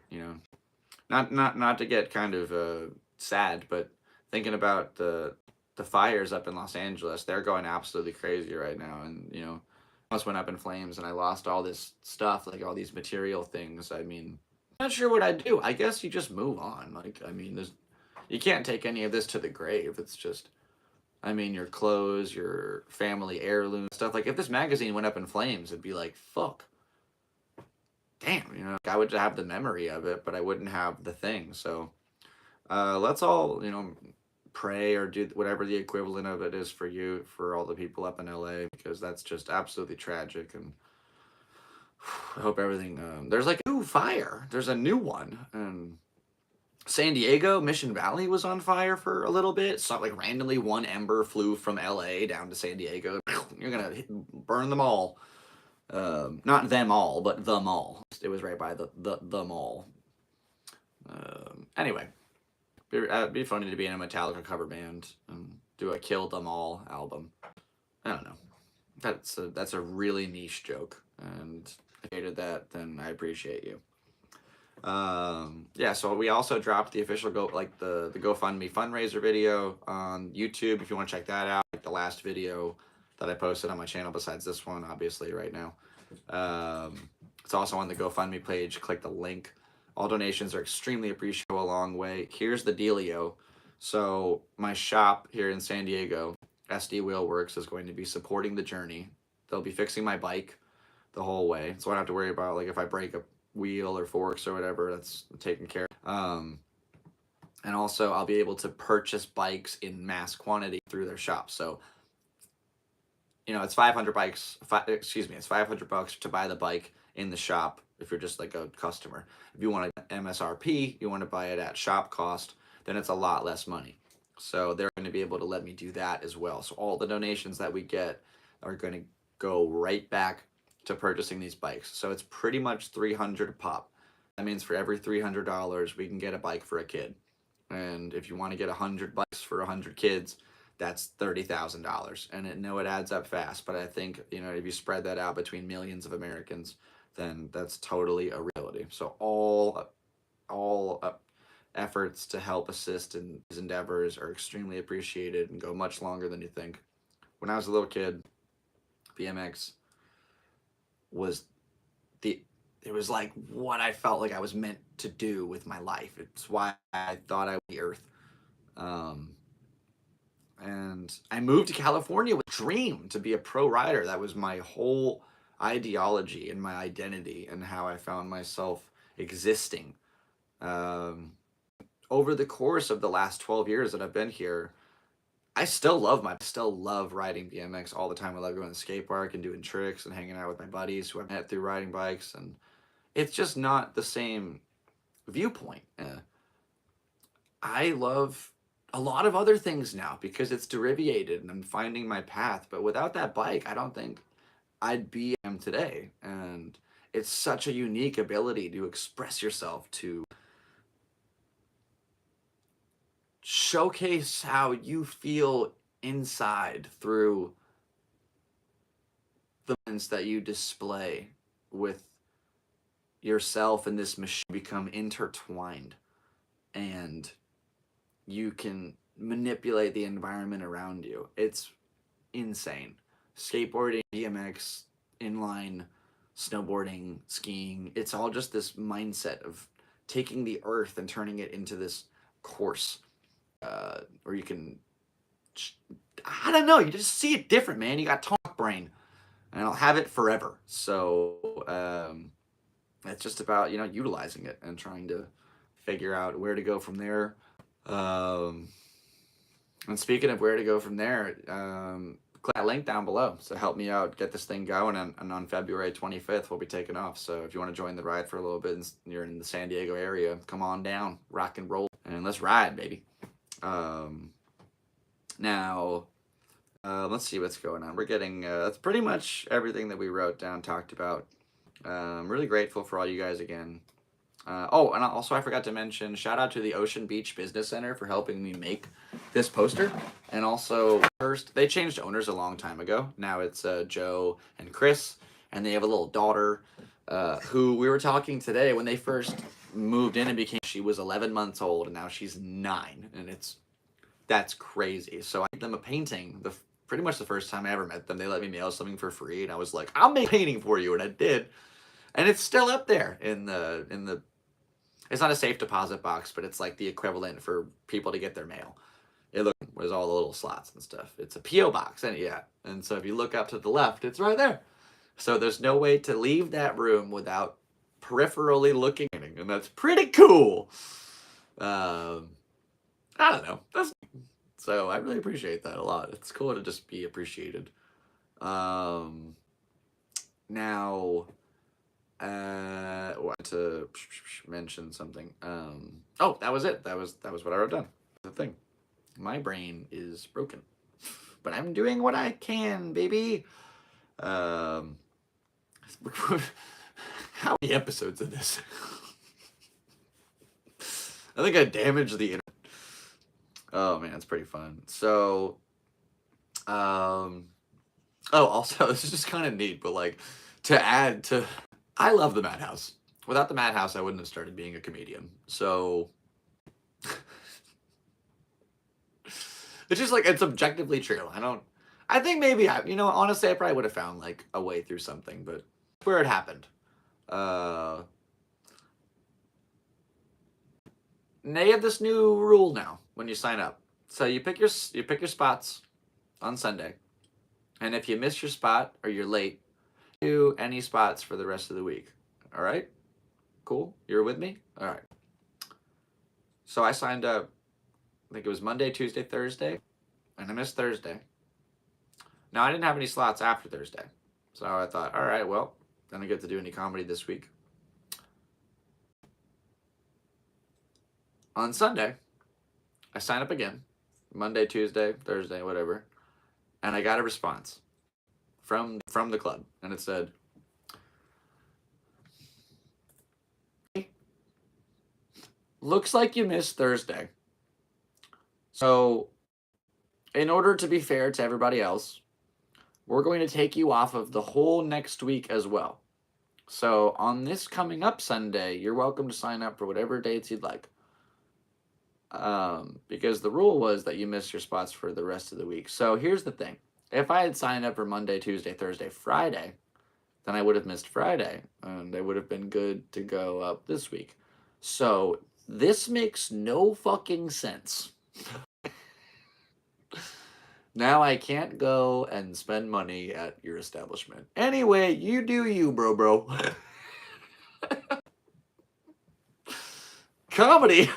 Not to get kind of sad, but thinking about the fires up in Los Angeles, they're going absolutely crazy right now, and almost went up in flames, and I lost all this stuff, like all these material things. I mean, I'm not sure what I'd do. I guess you just move on. Like, I mean, you can't take any of this to the grave. It's just, I mean, your clothes, your family heirloom stuff. Like, if this magazine went up in flames, it'd be like, fuck. Damn, I would have the memory of it, but I wouldn't have the thing. So, let's all, pray or do whatever the equivalent of it is for you, for all the people up in LA, because that's just absolutely tragic. And I hope everything, there's like a new fire. There's a new one. And San Diego, Mission Valley was on fire for a little bit. So like randomly one ember flew from LA down to San Diego. You're going to burn them all. Not them all, but the mall. It was right by the mall. Anyway. It'd be funny to be in a Metallica cover band and do a Kill Them All album. I don't know. That's a really niche joke, and if you hated that, then I appreciate you. So we also dropped the official the GoFundMe fundraiser video on YouTube if you want to check that out. Like the last video that I posted on my channel besides this one, obviously, right now. It's also on the GoFundMe page. Click the link. All donations are extremely appreciated. Go a long way. Here's the dealio. So my shop here in San Diego, SD Wheel Works, is going to be supporting the journey. They'll be fixing my bike the whole way, so I don't have to worry about like if I break a wheel or forks or whatever. That's taken care of. And also I'll be able to purchase bikes in mass quantity through their shop. So it's 500 bikes. It's $500 to buy the bike in the shop if you're just like a customer. If you want an MSRP, you want to buy it at shop cost, then it's a lot less money. So they're going to be able to let me do that as well. So all the donations that we get are going to go right back to purchasing these bikes. So it's pretty much $300 a pop. That means for every $300, we can get a bike for a kid. And if you want to get 100 bikes for 100 kids, that's $30,000. And it adds up fast. But I think, if you spread that out between millions of Americans, then that's totally a reality. So all efforts to help assist in these endeavors are extremely appreciated and go much longer than you think. When I was a little kid, BMX was it was like what I felt like I was meant to do with my life. It's why I thought I was the earth. And I moved to California with a dream to be a pro rider. That was my whole ideology and my identity and how I found myself existing. Over the course of the last 12 years that I've been here, I still love riding BMX all the time. I love going to the skate park and doing tricks and hanging out with my buddies who I've met through riding bikes. And it's just not the same viewpoint. I love a lot of other things now because it's derivated and I'm finding my path. But without that bike, I don't think I'd be where I am today. And it's such a unique ability to express yourself, to showcase how you feel inside through the moments that you display with yourself and this machine become intertwined, and you can manipulate the environment around you. It's insane. Skateboarding, BMX, inline, snowboarding, skiing, it's all just this mindset of taking the earth and turning it into this course. Or you can, I don't know, you just see it different, man. You got talk brain, and I'll have it forever. So it's just about, utilizing it and trying to figure out where to go from there. And speaking of where to go from there, click that link down below. So help me out, get this thing going, and on February 25th, we'll be taking off. So if you want to join the ride for a little bit and you're in the San Diego area, come on down, rock and roll, and let's ride, baby. Now, let's see what's going on. We're getting, that's pretty much everything that we wrote down, talked about. I'm really grateful for all you guys again. And also I forgot to mention, shout out to the Ocean Beach Business Center for helping me make this poster. And also, first, they changed owners a long time ago. Now it's Joe and Chris, and they have a little daughter who we were talking today when they first moved in and she was 11 months old, and now she's 9, and that's crazy. So I gave them a painting, pretty much the first time I ever met them. They let me mail something for free, and I was like, I'll make a painting for you, and I did. And it's still up there in the it's not a safe deposit box, but it's like the equivalent for people to get their mail. It was all the little slots and stuff. It's a P.O. box, and and so if you look up to the left, it's right there. So there's no way to leave that room without peripherally looking at it, and that's pretty cool. I don't know. So I really appreciate that a lot. It's cool to just be appreciated. Now, I want to mention something. Oh, that was it. That was what I wrote down. The thing. My brain is broken, but I'm doing what I can, baby. How many episodes of this? I think I damaged the internet. Oh man, it's pretty fun. So, also, this is just kind of neat, but like, to add to, I love the Madhouse. Without the Madhouse, I wouldn't have started being a comedian. So, it's just like, it's objectively true. I think maybe honestly, I probably would have found like a way through something, but where it happened. They have this new rule now when you sign up. So you pick your spots on Sunday, and if you miss your spot or you're late, do any spots for the rest of the week. All right, cool. You're with me. All right. So I signed up. I think it was Monday, Tuesday, Thursday, and I missed Thursday. Now I didn't have any slots after Thursday, so I thought, all right, well, then I get to do any comedy this week. On Sunday, I sign up again, Monday, Tuesday, Thursday, whatever, and I got a response from the club, and it said, looks like you missed Thursday. So, in order to be fair to everybody else, we're going to take you off of the whole next week as well. So, on this coming up Sunday, you're welcome to sign up for whatever dates you'd like. Because the rule was that you missed your spots for the rest of the week. So, here's the thing. If I had signed up for Monday, Tuesday, Thursday, Friday, then I would have missed Friday, and I would have been good to go up this week. So, this makes no fucking sense. Now I can't go and spend money at your establishment. Anyway, you do you, bro. Comedy.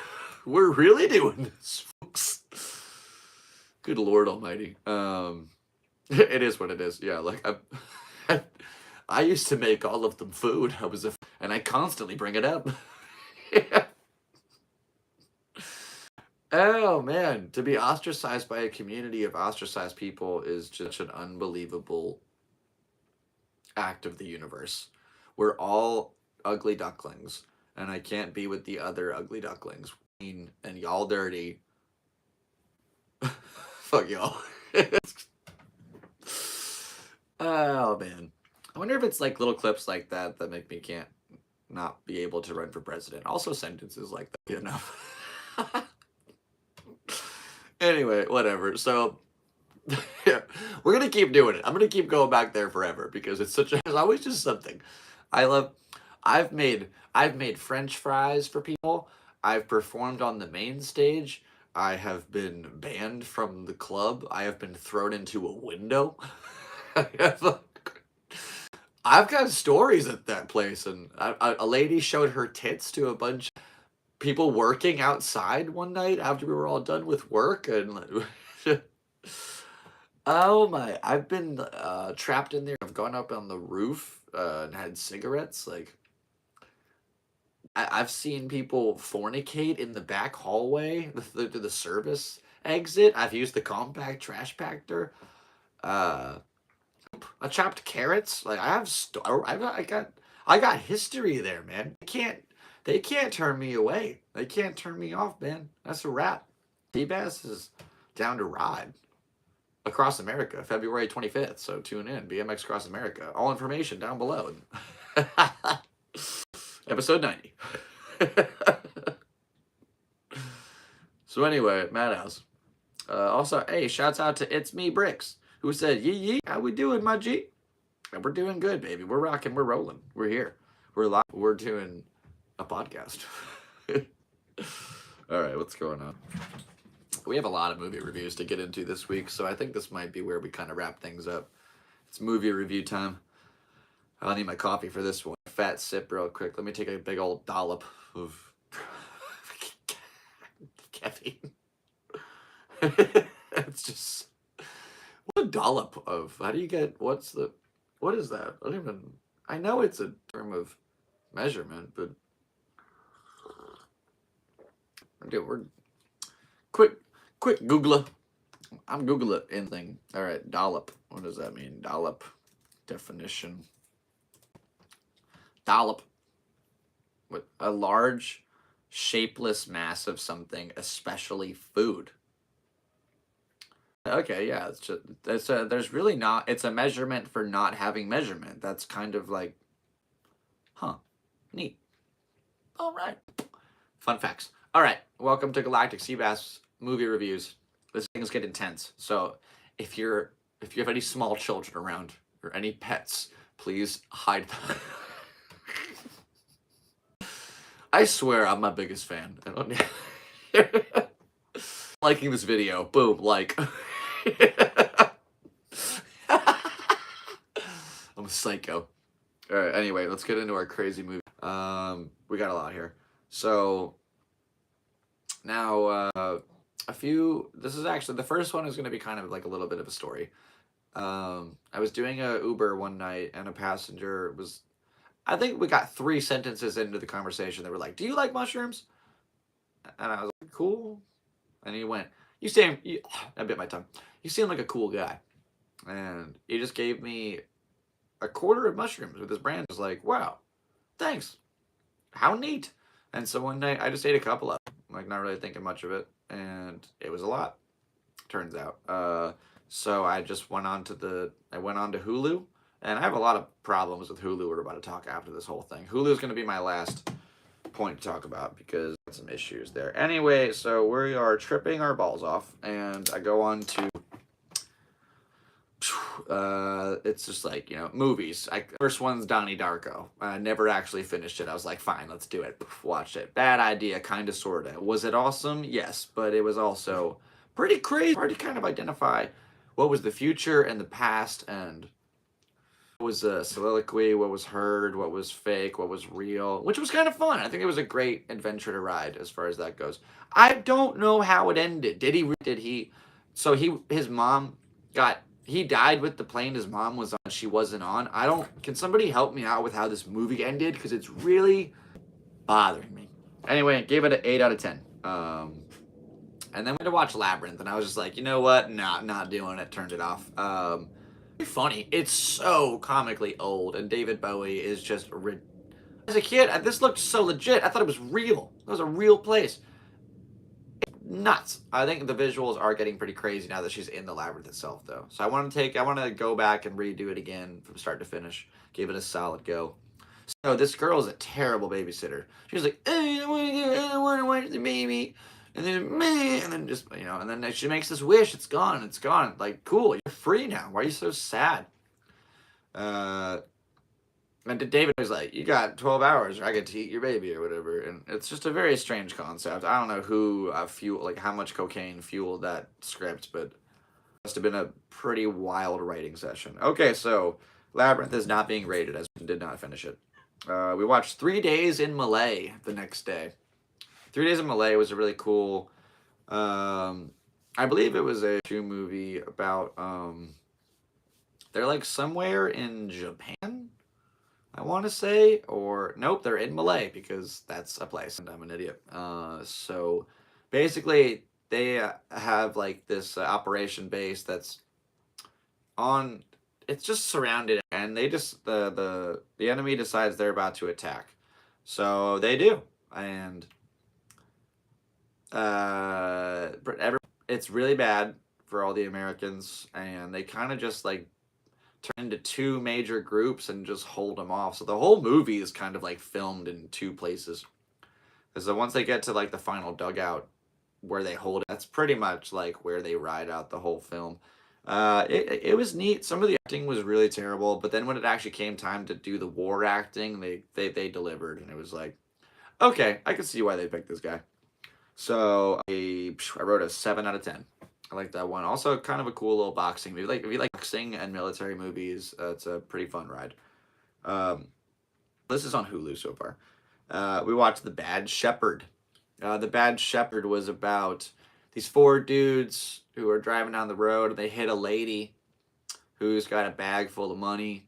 We're really doing this, folks. Good Lord Almighty. It is what it is. Yeah, like I used to make all of them food. And I constantly bring it up. Yeah. Oh man, to be ostracized by a community of ostracized people is just an unbelievable act of the universe. We're all ugly ducklings, and I can't be with the other ugly ducklings. And y'all dirty. Fuck y'all. Oh man. I wonder if it's like little clips like that that make me can't not be able to run for president. Also sentences like that, you know. Anyway, whatever. So, yeah, we're gonna keep doing it. I'm gonna keep going back there forever because there's always just something. I've made French fries for people. I've performed on the main stage. I have been banned from the club. I have been thrown into a window. I've got stories at that place, and a lady showed her tits to a bunch people working outside one night after we were all done with work, and oh my, I've been trapped in there. I've gone up on the roof and had cigarettes. Like I've seen people fornicate in the back hallway to the service exit. I've used the compact trash compactor. I chopped carrots. Like I got history there, man. They can't turn me away. They can't turn me off, man. That's a wrap. Seabass is down to ride across America, February 25th. So tune in, BMX Across America. All information down below. Episode 90. So anyway, Madhouse. Also, hey, shouts out to It's Me Bricks, who said, yee, how we doing, my G? And we're doing good, baby. We're rocking, we're rolling. We're here. We're live. We're doing a podcast. All right, what's going on? We have a lot of movie reviews to get into this week, so I think this might be where we kind of wrap things up. It's movie review time. I'll need my coffee for this one. Fat sip real quick. Let me take a big old dollop of caffeine. It's just... What a dollop of... How do you get... What is that? I know it's a term of measurement, but... Dude, we're... Quick Googler. I'm Googling anything. All right, dollop. What does that mean? Dollop. Definition. Dollop. What? A large, shapeless mass of something, especially food. Okay, yeah, there's really not, it's a measurement for not having measurement. That's kind of like, neat. All right. Fun facts. All right, welcome to Galactic Seabass movie reviews. This things get intense. So if you have any small children around or any pets, please hide them. I swear I'm my biggest fan. I don't liking this video. Boom, like. I'm a psycho. All right, anyway, let's get into our crazy movie. We got a lot here. So now this is actually, the first one is going to be kind of like a little bit of a story. I was doing a Uber one night and a passenger was, I think we got 3 sentences into the conversation. They were like, "Do you like mushrooms?" And I was like, "Cool." And he went, I bit my tongue. "You seem like a cool guy." And he just gave me a quarter of mushrooms with his brand. I was like, "Wow, thanks. How neat." And so one night I just ate a couple of them, like not really thinking much of it. And it was a lot, turns out. So I just went on to Hulu. And I have a lot of problems with Hulu we're about to talk after this whole thing. Hulu is going to be my last point to talk about because I got some issues there. Anyway, so we are tripping our balls off, and I go on to it's just like, movies. First one's Donnie Darko. I never actually finished it. I was like, fine, let's do it. Watched it. Bad idea, kind of, sort of. Was it awesome? Yes, but it was also pretty crazy. Hard to kind of identify what was the future and the past, and what was a soliloquy, what was heard, what was fake, what was real, which was kind of fun. I think it was a great adventure to ride as far as that goes. I don't know how it ended. His mom he died with the plane his mom was on, she wasn't on. Can somebody help me out with how this movie ended? Because it's really bothering me. Anyway, gave it an 8 out of 10. And then we had to watch Labyrinth, and I was just like, you know what? Nah, not doing it. Turned it off. Funny. It's so comically old, and David Bowie is just as a kid, this looked so legit. I thought it was real. It was a real place. Nuts. I think the visuals are getting pretty crazy now that she's in the labyrinth itself, though. So I want to go back and redo it again from start to finish. Give it a solid go. So this girl is a terrible babysitter. She was like, "I don't want to watch the baby." And then just, and then she makes this wish. It's gone. It's gone. Like, cool. You're free now. Why are you so sad? And David was like, "You got 12 hours or I get to eat your baby," or whatever. And it's just a very strange concept. I don't know who how much cocaine fueled that script, but it must have been a pretty wild writing session. Okay, so Labyrinth is not being rated, as we did not finish it. We watched 3 Days in Malay the next day. 3 Days in Malay was a really cool, I believe it was a movie about, they're like somewhere in Japan, I want to say, or nope, they're in Malay because that's a place and I'm an idiot. So basically they have like this operation base that's it's just surrounded, and they just, the enemy decides they're about to attack. So they do. And it's really bad for all the Americans, and they kind of just like turn into 2 major groups and just hold them off. So the whole movie is kind of like filmed in 2 places. So once they get to like the final dugout where they hold it, that's pretty much like where they ride out the whole film. It was neat. Some of the acting was really terrible, but then when it actually came time to do the war acting, they delivered, and it was like, okay, I can see why they picked this guy. So I wrote a 7 out of 10. I like that one. Also, kind of a cool little boxing movie. Like, if you like boxing and military movies, it's a pretty fun ride. This is on Hulu so far. We watched The Bad Shepherd. The Bad Shepherd was about these 4 dudes who are driving down the road, and they hit a lady who's got a bag full of money,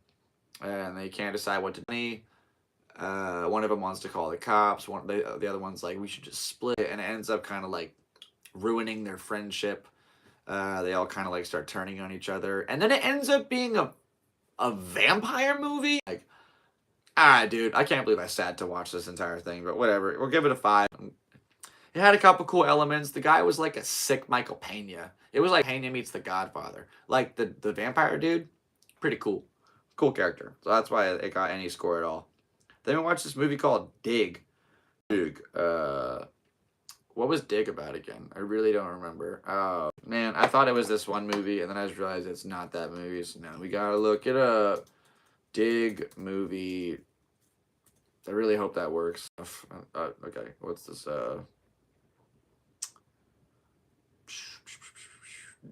and they can't decide what to do. One of them wants to call the cops. The other one's like, we should just split. And it ends up kind of like ruining their friendship. They all kind of like start turning on each other. And then it ends up being a vampire movie. Like, dude, I can't believe I sat to watch this entire thing, but whatever. We'll give it a 5. It had a couple cool elements. The guy was like a sick Michael Pena. It was like Pena meets The Godfather. Like the vampire dude, pretty cool. Cool character. So that's why it got any score at all. Then we watched this movie called Dig. What was Dig about again? I really don't remember. Oh, man, I thought it was this one movie, and then I just realized it's not that movie, so now we gotta look it up. Dig movie. I really hope that works. Okay, what's this?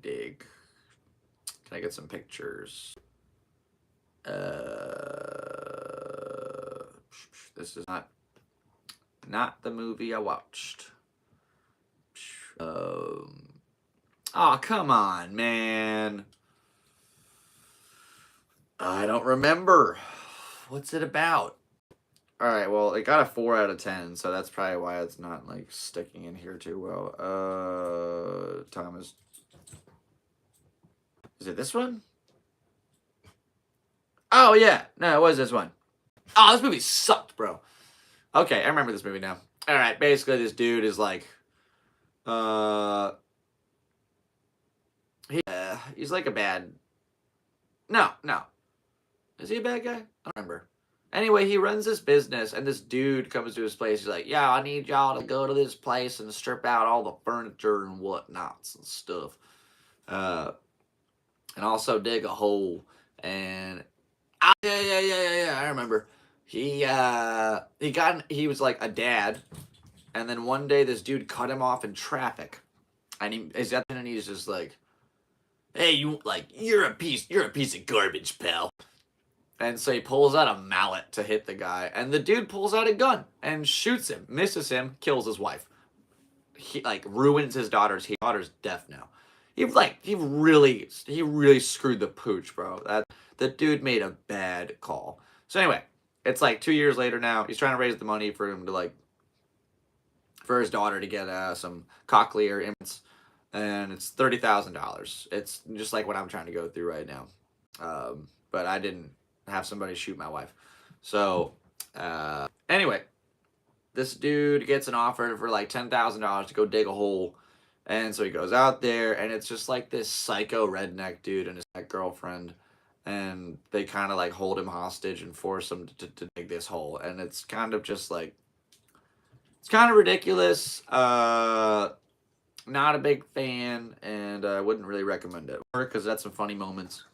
Dig. Can I get some pictures? This is not the movie I watched. Oh, come on, man. I don't remember. What's it about? Alright, well, it got a 4 out of 10, so that's probably why it's not, like, sticking in here too well. Thomas. Is it this one? Oh, yeah. No, it was this one. Oh, this movie sucked, bro. Okay, I remember this movie now. Alright, basically this dude is, like, he's like a bad... No. Is he a bad guy? I don't remember. Anyway, he runs this business, and this dude comes to his place. He's like, yeah, I need y'all to go to this place and strip out all the furniture and whatnots and stuff. And also dig a hole. And, yeah, I remember. He was like a dad, and then one day this dude cut him off in traffic. And he's just like, hey, you're a piece of garbage, pal. And so he pulls out a mallet to hit the guy, and the dude pulls out a gun and shoots him, misses him, kills his wife. He like ruins his daughter's deaf now. He really screwed the pooch, bro. The dude made a bad call. So anyway, it's like 2 years later now. He's trying to raise the money for him to for his daughter to get some cochlear implants, and it's $30,000. It's just like what I'm trying to go through right now. But I didn't have somebody shoot my wife. So, anyway, this dude gets an offer for like $10,000 to go dig a hole. And so he goes out there, and it's just like this psycho redneck dude and his girlfriend. And they kind of like hold him hostage and force him to dig this hole. And it's kind of just like, it's kind of ridiculous. Not a big fan, and I wouldn't really recommend it. Because that's some funny moments.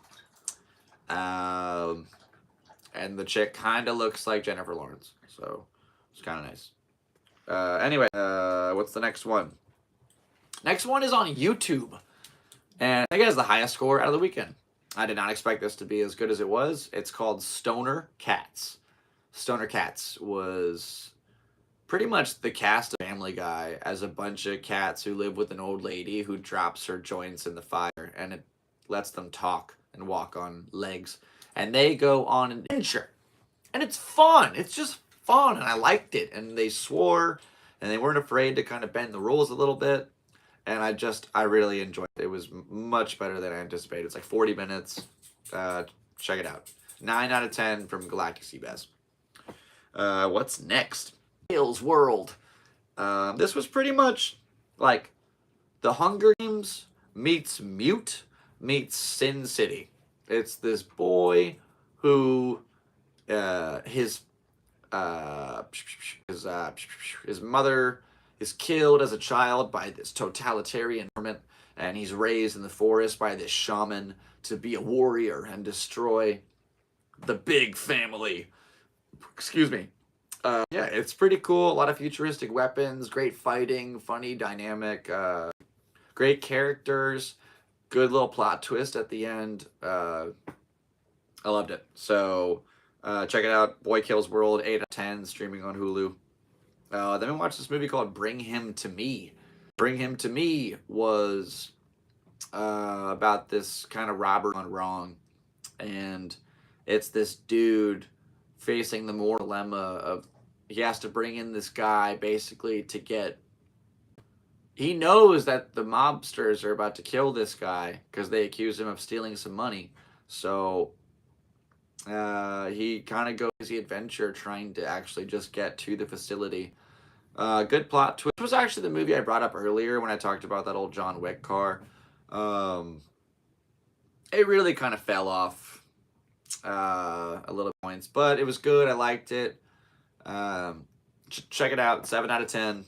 And the chick kind of looks like Jennifer Lawrence, so it's kind of nice. Anyway, what's the next one? Next one is on YouTube, and I think it has the highest score out of the weekend. I did not expect this to be as good as it was. It's called Stoner Cats. Stoner Cats was pretty much the cast of Family Guy as a bunch of cats who live with an old lady who drops her joints in the fire, and it lets them talk and walk on legs. And they go on an adventure. And it's fun. It's just fun. And I liked it. And they swore. And they weren't afraid to kind of bend the rules a little bit. And I really enjoyed it. It was much better than I anticipated. It's like 40 minutes. Check it out. 9 out of 10 from Galactic Seabass. What's next? Whale's World. This was pretty much like The Hunger Games meets Mute meets Sin City. It's this boy who his mother is killed as a child by this totalitarian government, and he's raised in the forest by this shaman to be a warrior and destroy the big family. Excuse me. Yeah, it's pretty cool. A lot of futuristic weapons, great fighting, funny dynamic, great characters. Good little plot twist at the end. I loved it. So, check it out. Boy Kills World, 8 out of 10, streaming on Hulu. Then we watched this movie called Bring Him to Me. Bring Him to Me was about this kind of robber gone wrong. And it's this dude facing the moral dilemma of he has to bring in this guy basically to get... He knows that the mobsters are about to kill this guy because they accuse him of stealing some money. So he kind of goes the adventure trying to actually just get to the facility. Good plot twist. This was actually the movie I brought up earlier when I talked about that old John Wick car. It really kind of fell off a little points, but it was good. I liked it. Check it out. 7 out of 10.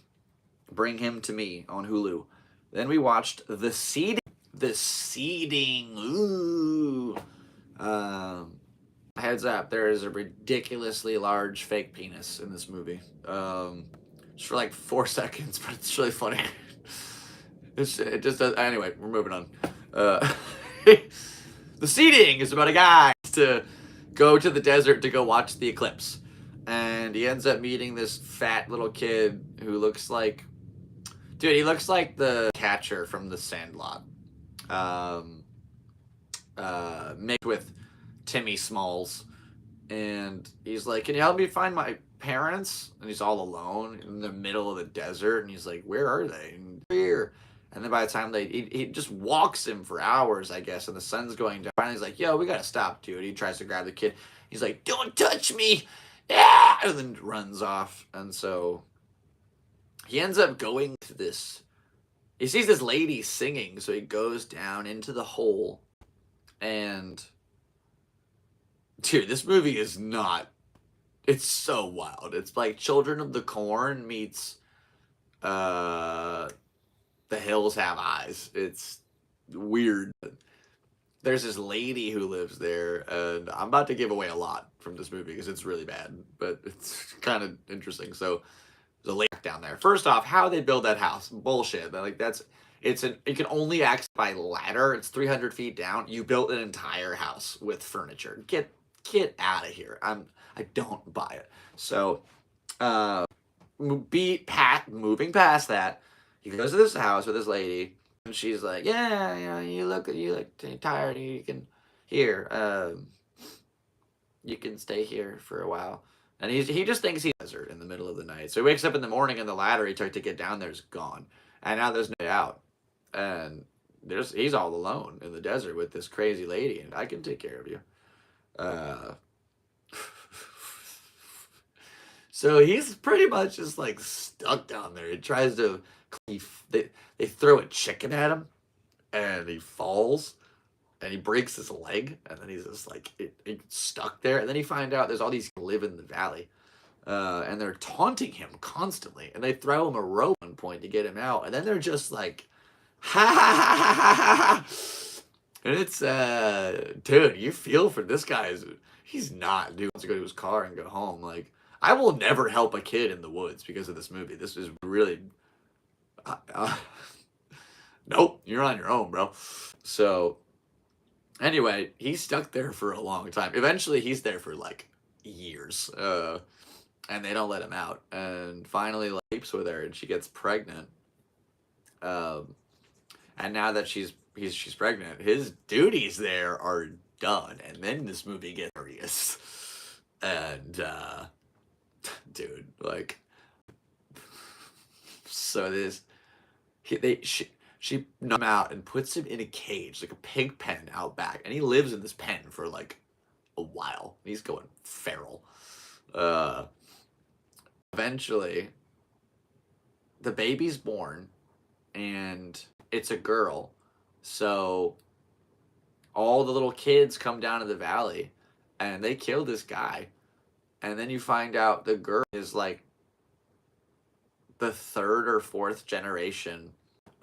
Bring Him to Me on Hulu. Then we watched The Seeding. The Seeding. Ooh. I heads up, there is a ridiculously large fake penis in this movie. Just for like 4 seconds, but it's really funny. It just does. Anyway, we're moving on. The seeding is about a guy to go to the desert to go watch the eclipse. And he ends up meeting this fat little kid who looks like... Dude, he looks like the catcher from The Sandlot. Mixed with Timmy Smalls. And he's like, can you help me find my parents? And he's all alone in the middle of the desert. And he's like, where are they? And here. And then by the time he just walks him for hours, I guess, and the sun's going down. Finally, he's like, yo, we gotta stop, dude. He tries to grab the kid. He's like, don't touch me! Yeah! And then runs off. And so he ends up going to this. He sees this lady singing, so he goes down into the hole. And dude, this movie is not... It's so wild. It's like Children of the Corn meets The Hills Have Eyes. It's weird. There's this lady who lives there, and I'm about to give away a lot from this movie because it's really bad, but it's kind of interesting. So there's a lake down there. First off, how they build that house? Bullshit. Like you can only access by ladder. It's 300 feet down. You built an entire house with furniture. Get out of here. I don't buy it. So, moving past that, he goes to this house with this lady, and she's like, yeah, you look tired. You can stay here for a while. And he just thinks he's in the desert in the middle of the night. So he wakes up in the morning, and the ladder he took to get down there is gone. And now there's no way out. And he's all alone in the desert with this crazy lady, and I can take care of you. So he's pretty much just like stuck down there. He tries to... They throw a chicken at him, and he falls, and he breaks his leg, and then he's just like stuck there. And then you find out there's all these people live in the valley, and they're taunting him constantly. And they throw him a rope at one point to get him out, and then they're just like, ha ha ha ha ha ha. And it's dude, you feel for this guy. He's not dude wants to go to his car and go home. Like, I will never help a kid in the woods because of this movie. This is really nope, you're on your own, bro. So anyway, he's stuck there for a long time. Eventually he's there for like years, and they don't let him out. And finally, like, sleeps with her, and she gets pregnant. And now that she's pregnant, his duties there are done. And then this movie gets serious. And dude, like, so she knocks him out and puts him in a cage, like a pig pen out back, and he lives in this pen for like a while. He's going feral. Eventually, the baby's born, and it's a girl. So all the little kids come down to the valley, and they kill this guy. And then you find out the girl is like the 3rd or 4th generation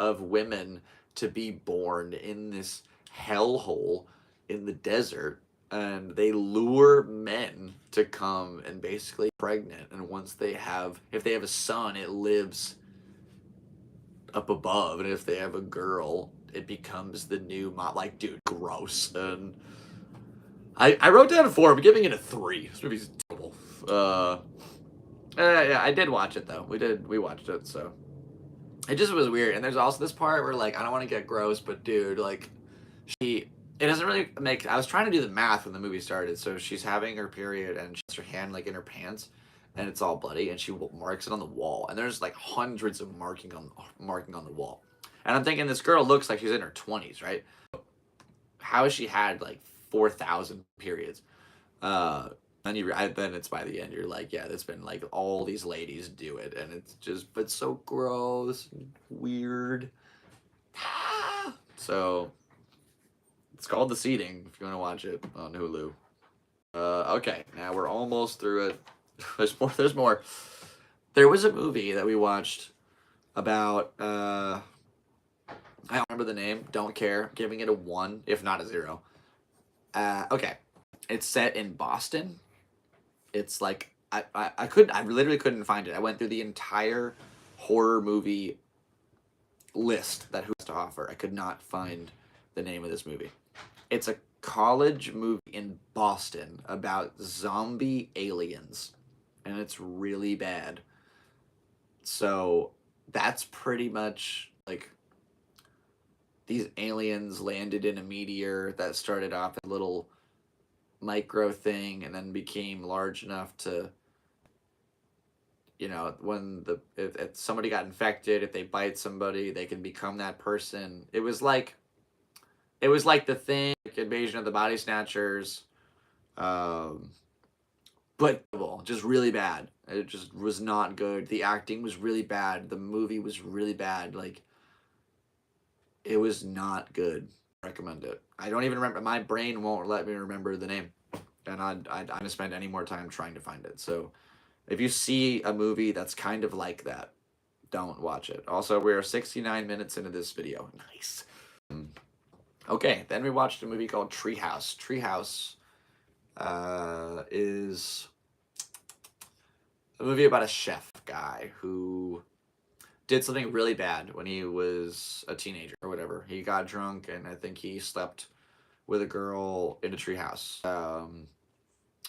of women to be born in this hellhole in the desert. And they lure men to come and basically pregnant. And if they have a son, it lives up above. And if they have a girl, it becomes the new mom. Like, dude, gross. And I wrote down a 4. I'm giving it a 3. This movie's terrible. Yeah, I did watch it though. We watched it, so it just was weird. And there's also this part where, like, I don't want to get gross, but dude, like, it doesn't really make... I was trying to do the math when the movie started. So she's having her period, and she has her hand, like, in her pants, and it's all bloody, and she marks it on the wall. And there's, like, hundreds of marking on the wall. And I'm thinking, this girl looks like she's in her 20s, right? How has she had, like, 4,000 periods? Then it's by the end, you're like, yeah, that's been, like, all these ladies do it. And it's so gross and weird. So... it's called The Seeding, if you want to watch it on Hulu. Okay, now we're almost through it. There's more. There was a movie that we watched about, I don't remember the name, don't care, giving it a 1, if not a 0. Okay, It's set in Boston. It's like I literally couldn't find it. I went through the entire horror movie list that who has to offer. I could not find the name of this movie. It's a college movie in Boston about zombie aliens, and it's really bad. So that's pretty much like these aliens landed in a meteor that started off a little micro thing and then became large enough to, when if somebody got infected, if they bite somebody, they can become that person. It was like the thing, like Invasion of the Body Snatchers, um, but just really bad. It just was not good. The acting was really bad. The movie was really bad. Like, it was not good. Recommend it. I don't even remember. My brain won't let me remember the name, and I'm gonna spend any more time trying to find it. So, if you see a movie that's kind of like that, don't watch it. Also, we are 69 minutes into this video. Nice. Okay, then we watched a movie called Treehouse. Treehouse is a movie about a chef guy who did something really bad when he was a teenager or whatever. He got drunk, and I think he slept with a girl in a treehouse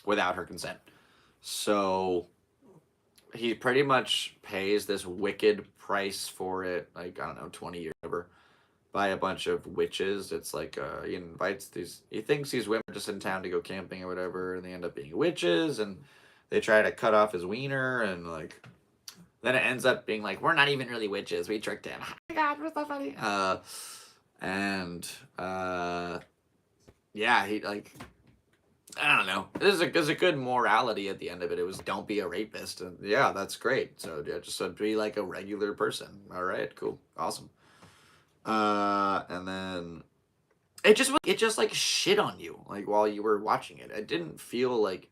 without her consent. So he pretty much pays this wicked price for it, like, I don't know, 20 years, whatever, by a bunch of witches. It's like he thinks these women are just in town to go camping or whatever, and they end up being witches, and they try to cut off his wiener, and like, then it ends up being like, we're not even really witches, we tricked him. Oh my god, was that funny? Yeah, he like, I don't know. There's a good morality at the end of it. It was, don't be a rapist, and yeah, that's great. So yeah, just be like a regular person. All right, cool, awesome. And then it just like shit on you like while you were watching it. It didn't feel like,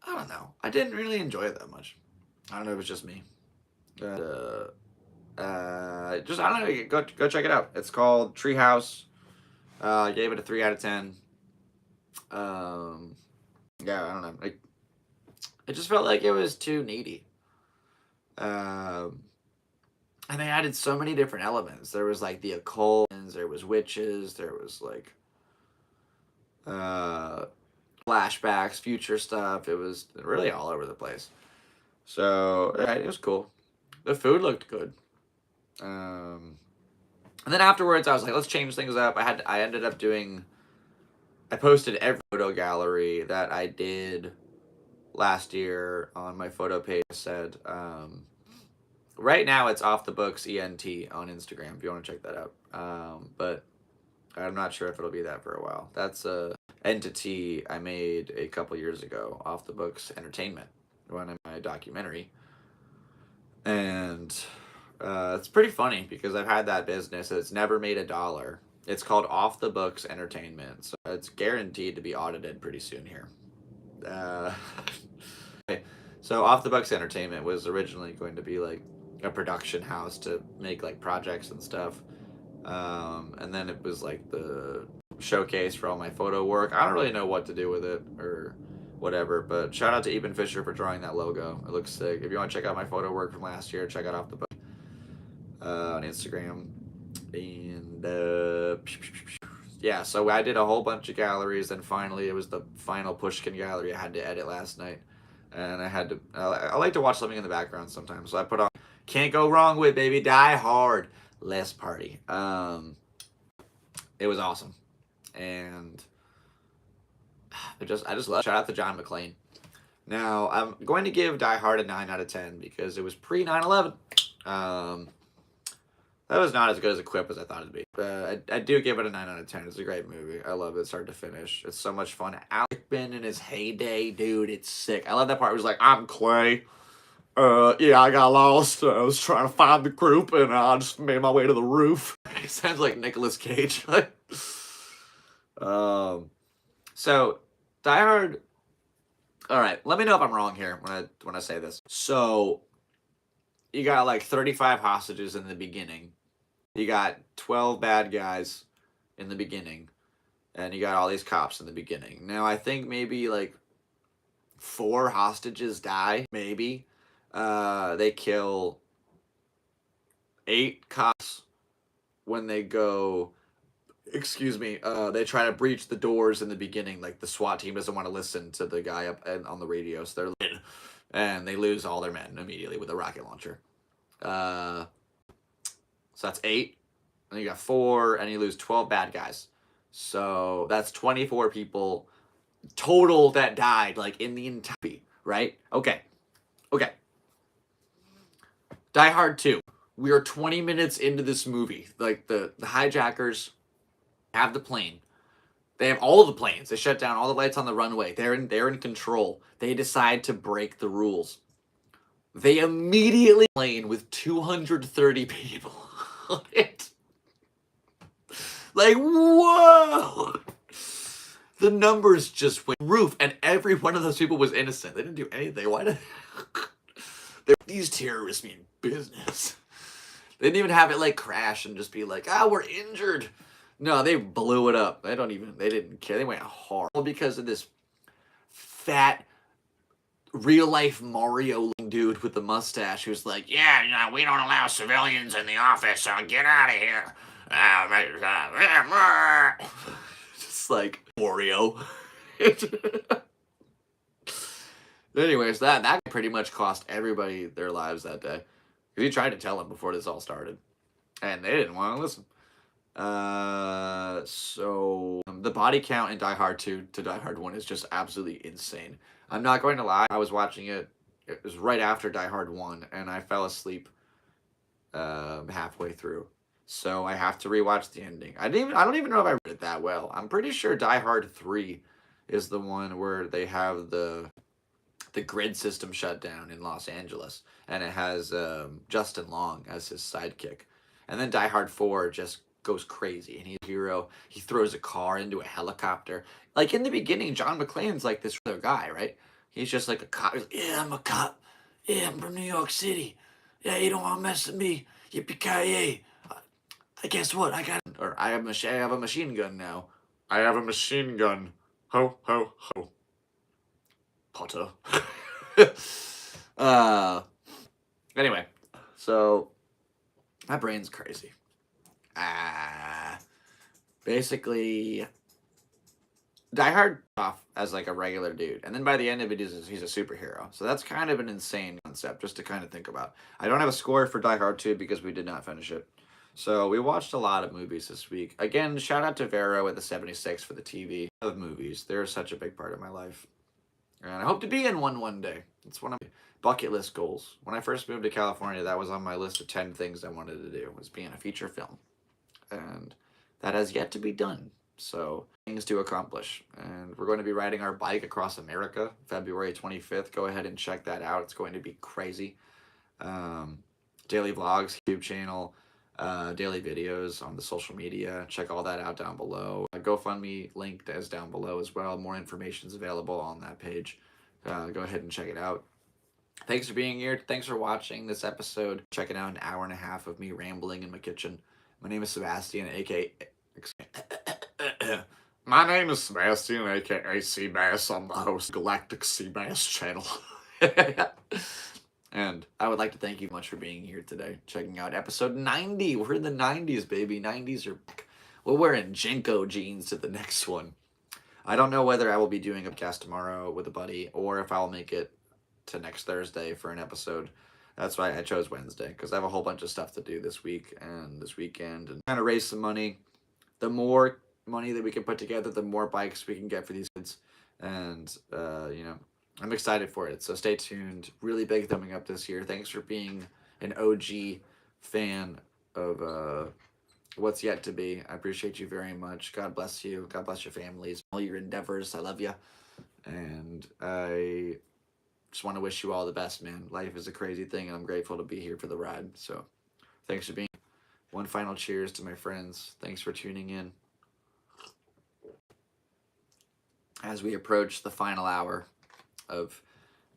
I don't know. I didn't really enjoy it that much. I don't know if it's just me. Just I don't know. Go check it out. It's called Treehouse. Gave it a 3 out of 10. Yeah, I don't know. It just felt like it was too needy. And they added so many different elements. There was like the occult, there was witches, there was like flashbacks, future stuff. It was really all over the place. So yeah, it was cool. The food looked good. And then afterwards, I was like, let's change things up. I ended up doing. I posted every photo gallery that I did last year on my photo page. Said, right now it's Off the Books ENT on Instagram if you want to check that out. But I'm not sure if it'll be that for a while. That's a entity I made a couple years ago, Off the Books Entertainment, one of my documentary. And it's pretty funny because I've had that business. It's never made a dollar. It's called Off the Books Entertainment. So it's guaranteed to be audited pretty soon here. So Off the Books Entertainment was originally going to be like a production house to make like projects and stuff. And then it was like the showcase for all my photo work. I don't really know what to do with it or whatever, but shout out to Eben Fisher for drawing that logo. It looks sick. If you want to check out my photo work from last year, check out Off the Book on Instagram. And yeah, so I did a whole bunch of galleries, and finally it was the final Pushkin gallery I had to edit last night. And I like to watch something in the background sometimes, so I put on Can't Go Wrong With Baby Die Hard Last Party. It was awesome, and I just love. Shout out to John McClane. Now I'm going to give Die Hard a 9 out of 10 because it was pre 9/11. That was not as good as a quip as I thought it'd be. But I do give it a 9 out of 10. It's a great movie. I love it start to finish. It's so much fun. Alec Ben in his heyday, dude. It's sick. I love that part. It was like, I'm Clay. Yeah, I got lost. I was trying to find the group, and I just made my way to the roof. It sounds like Nicolas Cage. So, Die Hard. All right, let me know if I'm wrong here when I say this. So, you got like 35 hostages in the beginning. You got 12 bad guys in the beginning. And you got all these cops in the beginning. Now, I think maybe like 4 hostages die, maybe. They kill 8 cops when they go, they try to breach the doors in the beginning. Like the SWAT team doesn't want to listen to the guy up on the radio, so they're and they lose all their men immediately with a rocket launcher. So that's 8. And you got 4, and you lose 12 bad guys. So that's 24 people total that died, like in the entire movie, right? Okay. Die Hard 2. We are 20 minutes into this movie. Like the hijackers have the plane. They have all the planes. They shut down all the lights on the runway. They're in control. They decide to break the rules. They immediately plane with 230 people on it. Like, whoa! The numbers just went roof, and every one of those people was innocent. They didn't do anything. Why did these terrorists mean business? They didn't even have it like crash and just be like, we're injured. No, they blew it up. They didn't care. They went hard because of this fat real life Mario dude with the mustache who's like, yeah, we don't allow civilians in the office, so get out of here. Just like Mario. Anyways, that pretty much cost everybody their lives that day. Because he tried to tell them before this all started. And they didn't want to listen. So the body count in Die Hard 2 to Die Hard 1 is just absolutely insane. I'm not going to lie. I was watching it. It was right after Die Hard 1, and I fell asleep halfway through. So I have to rewatch the ending. I don't even know if I read it that well. I'm pretty sure Die Hard 3 is the one where they have the grid system shut down in Los Angeles, and it has Justin Long as his sidekick. And then Die Hard 4 just goes crazy, and he's a hero. He throws a car into a helicopter. Like in the beginning, John McClane's like this other guy, right? He's just like a cop. He's like, yeah, I'm a cop. Yeah, I'm from New York City. Yeah, you don't want to mess with me. Yippee-ki-yay. Guess what? I have a machine gun now. I have a machine gun. Ho, ho, ho. Potter. Anyway, so my brain's crazy. Basically, Die Hard off as like a regular dude, and then by the end of it, he's a superhero. So that's kind of an insane concept just to kind of think about. I don't have a score for Die Hard 2 because we did not finish it. So we watched a lot of movies this week. Again, shout out to Vero at the 76 for the TV of movies. They're such a big part of my life. And I hope to be in one day. It's one of my bucket list goals. When I first moved to California, that was on my list of 10 things I wanted to do, was be in a feature film. And that has yet to be done. So, things to accomplish. And we're going to be riding our bike across America, February 25th. Go ahead and check that out. It's going to be crazy. Daily vlogs, YouTube channel, daily videos on the social media. Check all that out down below. GoFundMe linked as down below as well. More information is available on that page. Go ahead and check it out. Thanks for being here. Thanks for watching this episode. Checking out an hour and a half of me rambling in my kitchen. My name is Sebastian, aka... My name is Sebastian, aka Seabass. I'm the host of Galactic Seabass channel. And I would like to thank you much for being here today, checking out episode 90. We're in the 90s, baby. 90s are back. We're wearing Jenko jeans to the next one. I don't know whether I will be doing a podcast tomorrow with a buddy or if I'll make it to next Thursday for an episode. That's why I chose Wednesday, because I have a whole bunch of stuff to do this week and this weekend and trying to raise some money. The more money that we can put together, the more bikes we can get for these kids. And, I'm excited for it, so stay tuned. Really big thumbing up this year. Thanks for being an OG fan of what's yet to be. I appreciate you very much. God bless you. God bless your families. All your endeavors. I love you. And I just want to wish you all the best, man. Life is a crazy thing, and I'm grateful to be here for the ride. So thanks for being here. One final cheers to my friends. Thanks for tuning in. As we approach the final hour of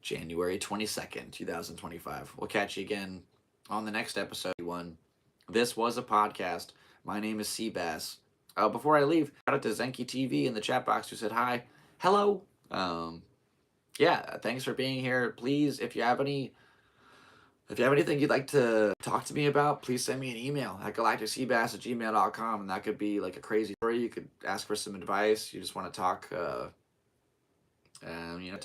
January 22nd, 2025. We'll catch you again on the next episode. This was a podcast. My name is Seabass. Before I leave, shout out to Zenki TV in the chat box who said hi. Hello. Yeah, thanks for being here. Please, if you have anything you'd like to talk to me about, please send me an email at galacticseabass@gmail.com, and that could be like a crazy story. You could ask for some advice. You just want to talk, to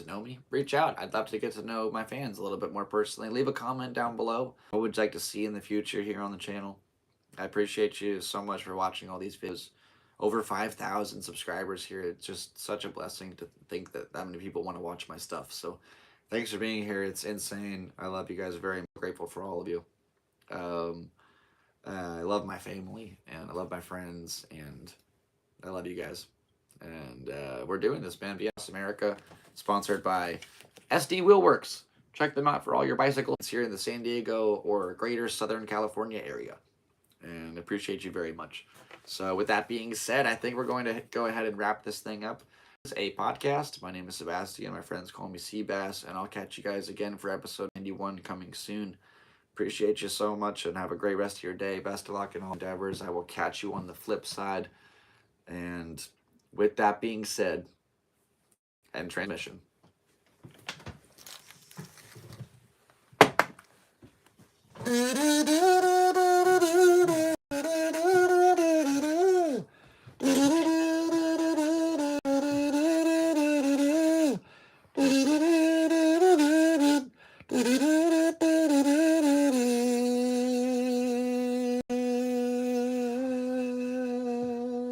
know me. Reach out. I'd love to get to know my fans a little bit more personally. Leave a comment down below. What would you like to see in the future here on the channel? I appreciate you so much for watching all these videos. Over 5,000 subscribers here. It's just such a blessing to think that many people want to watch my stuff. So thanks for being here. It's insane. I love you guys. Very grateful for all of you. I love my family, and I love my friends, and I love you guys. And we're doing this, man. BS America, sponsored by SD Wheelworks. Check them out for all your bicycles here in the San Diego or greater Southern California area. And appreciate you very much. So with that being said, I think we're going to go ahead and wrap this thing up. This is a podcast. My name is Sebastian. My friends call me Seabass, and I'll catch you guys again for episode 91 coming soon. Appreciate you so much, and have a great rest of your day. Best of luck in all endeavors. I will catch you on the flip side. And with that being said, end transmission.